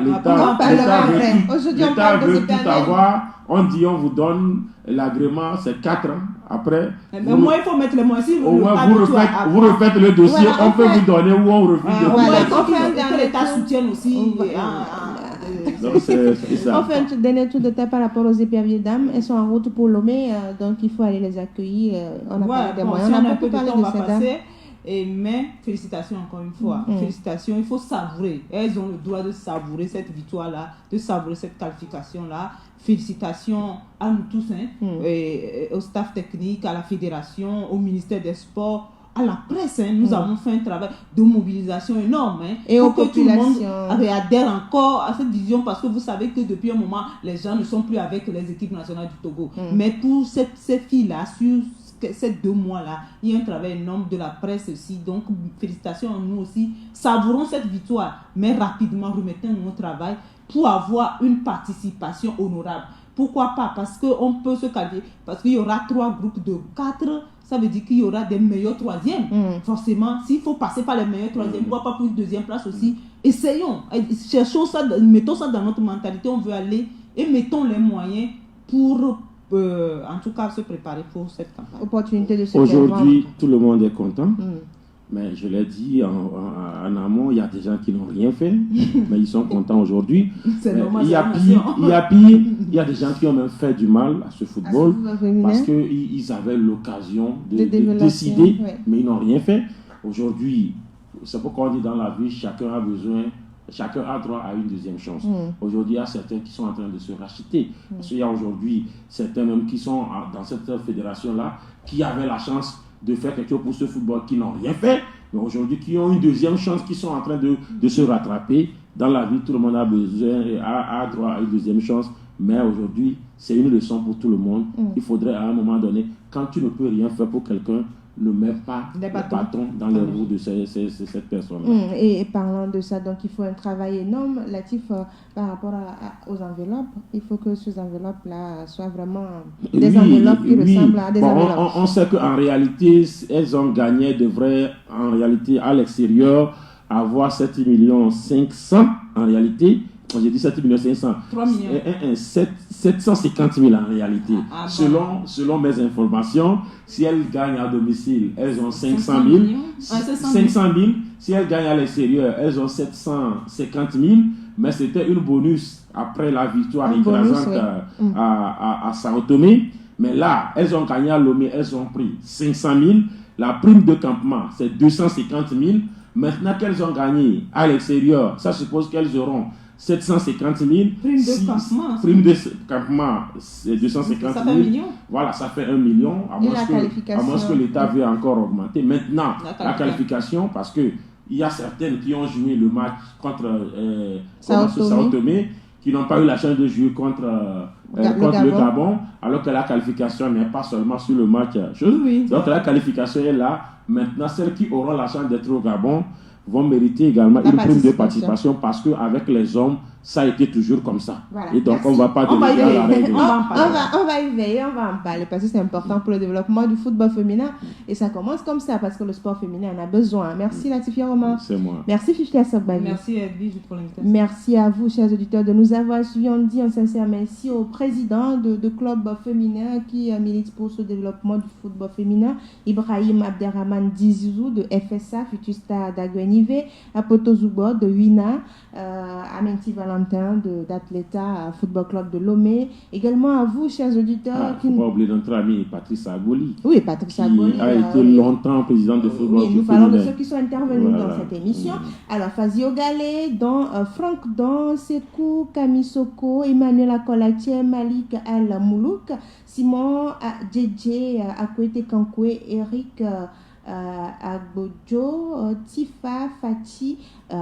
B: veut tout avoir. On dit, on vous donne l'agrément, c'est 4 ans. Après,
C: mais moi, il faut mettre les moyens. Si
B: vous refaites le dossier, voilà, on peut vous donner ou on refuse de
C: vous. Que l'État soutienne aussi.
B: Donc, c'est ça.
A: On fait un dernier tour de table par rapport aux éperviers dames. Elles sont en route pour Lomé, donc il faut aller les accueillir. On a parlé des moyens. On a beaucoup parlé de ces dames.
C: Mais félicitations encore une fois. Félicitations, il faut savourer. Elles ont le droit de savourer cette victoire-là, de savourer cette qualification-là. Félicitations à nous tous, et au staff technique, à la fédération, au ministère des Sports, à la presse. Nous avons fait un travail de mobilisation énorme.
A: Et
C: pour
A: aux
C: que tout le monde
A: populations.
C: adhère encore à cette vision, parce que vous savez que depuis un moment, les gens ne sont plus avec les équipes nationales du Togo. Mais pour ces filles-là, sur ces 2 mois-là, il y a un travail énorme de la presse aussi. Donc, félicitations à nous aussi. Savourons cette victoire, mais rapidement remettons au travail pour avoir une participation honorable. Pourquoi pas? Parce qu'on peut se qualifier, parce qu'il y aura 3 groupes de 4, ça veut dire qu'il y aura des meilleurs 3e. Forcément, s'il faut passer par les meilleurs 3e, pourquoi pas pour une 2e place aussi? Essayons, cherchons ça, mettons ça dans notre mentalité, on veut aller, et mettons les moyens pour, en tout cas, se préparer pour cette campagne.
A: Opportunité de se
B: Aujourd'hui, tout le monde est content. Mais je l'ai dit en amont, il y a des gens qui n'ont rien fait, mais ils sont contents aujourd'hui.
C: C'est normal.
B: Il y a pire, il y a des gens qui ont même fait du mal à ce football parce qu'ils avaient l'occasion de décider, mais ils n'ont rien fait. Aujourd'hui, c'est pourquoi on dit dans la vie, chacun a droit à une 2e chance. Aujourd'hui, il y a certains qui sont en train de se racheter. Parce qu'il y a aujourd'hui certains même qui sont dans cette fédération-là, qui avaient la chance de faire quelque chose pour ce football, qui n'ont rien fait, mais aujourd'hui qui ont une 2e chance, qui sont en train de se rattraper. Dans la vie, tout le monde a besoin, a droit à une 2e chance, mais aujourd'hui, c'est une leçon pour tout le monde. Il faudrait à un moment donné, quand tu ne peux rien faire pour quelqu'un, ne mets pas les bâtons dans les roues de cette personne-là.
A: Et parlant de ça, donc il faut un travail énorme, Latif, par rapport aux enveloppes. Il faut que ces enveloppes-là soient vraiment des enveloppes qui ressemblent à des enveloppes.
B: On sait qu'en réalité, elles ont gagné, devraient en réalité à l'extérieur avoir 7 500 000 en réalité. J'ai dit 7 500 000.
C: 3 millions.
B: 750 000 en réalité. Selon mes informations, si elles gagnent à domicile, elles ont 500 000. 500 000. Si elles gagnent à l'extérieur, elles ont 750 000. Mais c'était une bonus après la victoire écrasante à Sao Tomé. Mais là, elles ont gagné à Lomé, elles ont pris 500 000. La prime de campement, c'est 250 000. Maintenant qu'elles ont gagné à l'extérieur, ça suppose qu'elles auront 750 000. Prime de campement, c'est 250 000.
C: Ça fait 1 million.
B: Voilà, ça fait 1 million. À moins que l'État veuille encore augmenter. Maintenant, la qualification, parce qu'il y a certaines qui ont joué le match contre Sao Tomé, qui n'ont pas eu la chance de jouer contre le Gabon, alors que la qualification n'est pas seulement sur le match. Donc la qualification est là. Maintenant, celles qui auront la chance d'être au Gabon vont mériter également une prime de participation, parce qu'avec les hommes, ça a été toujours comme ça.
A: Voilà.
B: Et donc, on ne va pas déléguer à la règle.
A: On va y veiller, on va en parler, parce que c'est important pour le développement du football féminin. Et ça commence comme ça, parce que le sport féminin en a besoin. Merci Latifia Roman.
B: C'est moi.
A: Merci Fichlia Sokbavi.
C: Merci Edwige pour l'invitation.
A: Merci à vous, chers auditeurs, de nous avoir suivis. On dit un sincère merci au président de club féminin qui milite pour ce développement du football féminin, Ibrahim Abderrahman Dizizou de FSA, Futusta d'Aguenive, à Poto Zubo de Wina, Amenti Valentin d'Atleta Football Club de Lomé. Également à vous, chers auditeurs.
B: Il ne faut pas oublier notre ami Patrice Agoli.
A: Oui, Patrice Agoli.
B: Qui a été longtemps président de football.
A: Oui, nous parlons de ceux qui sont intervenus dans cette émission. Alors, Fazio Galé, Franck Don, Sekou Kamisoko, Emmanuel Akolatier, Malik Al-Moulouk, Simon Djedje, Akwete Kankwe, Eric Agbojo, Tifa, Fati.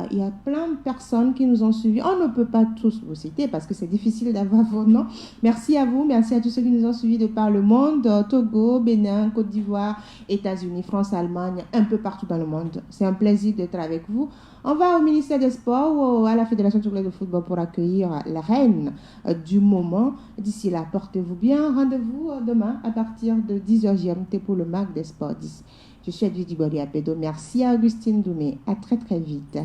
A: Il y a plein de personnes qui nous ont suivis. On ne peut pas tous vous citer parce que c'est difficile d'avoir vos noms. Merci à vous, merci à tous ceux qui nous ont suivis de par le monde, Togo, Bénin, Côte d'Ivoire, États-Unis, France, Allemagne, un peu partout dans le monde. C'est un plaisir d'être avec vous. On va au ministère des Sports ou à la Fédération togolaise de football pour accueillir la reine du moment. D'ici là, portez-vous bien. Rendez-vous demain à partir de 10h GMT pour le MAC des Sports 10. Je suis Edwige Dibori Apedo. Merci à Augustine Doumé. À très très vite.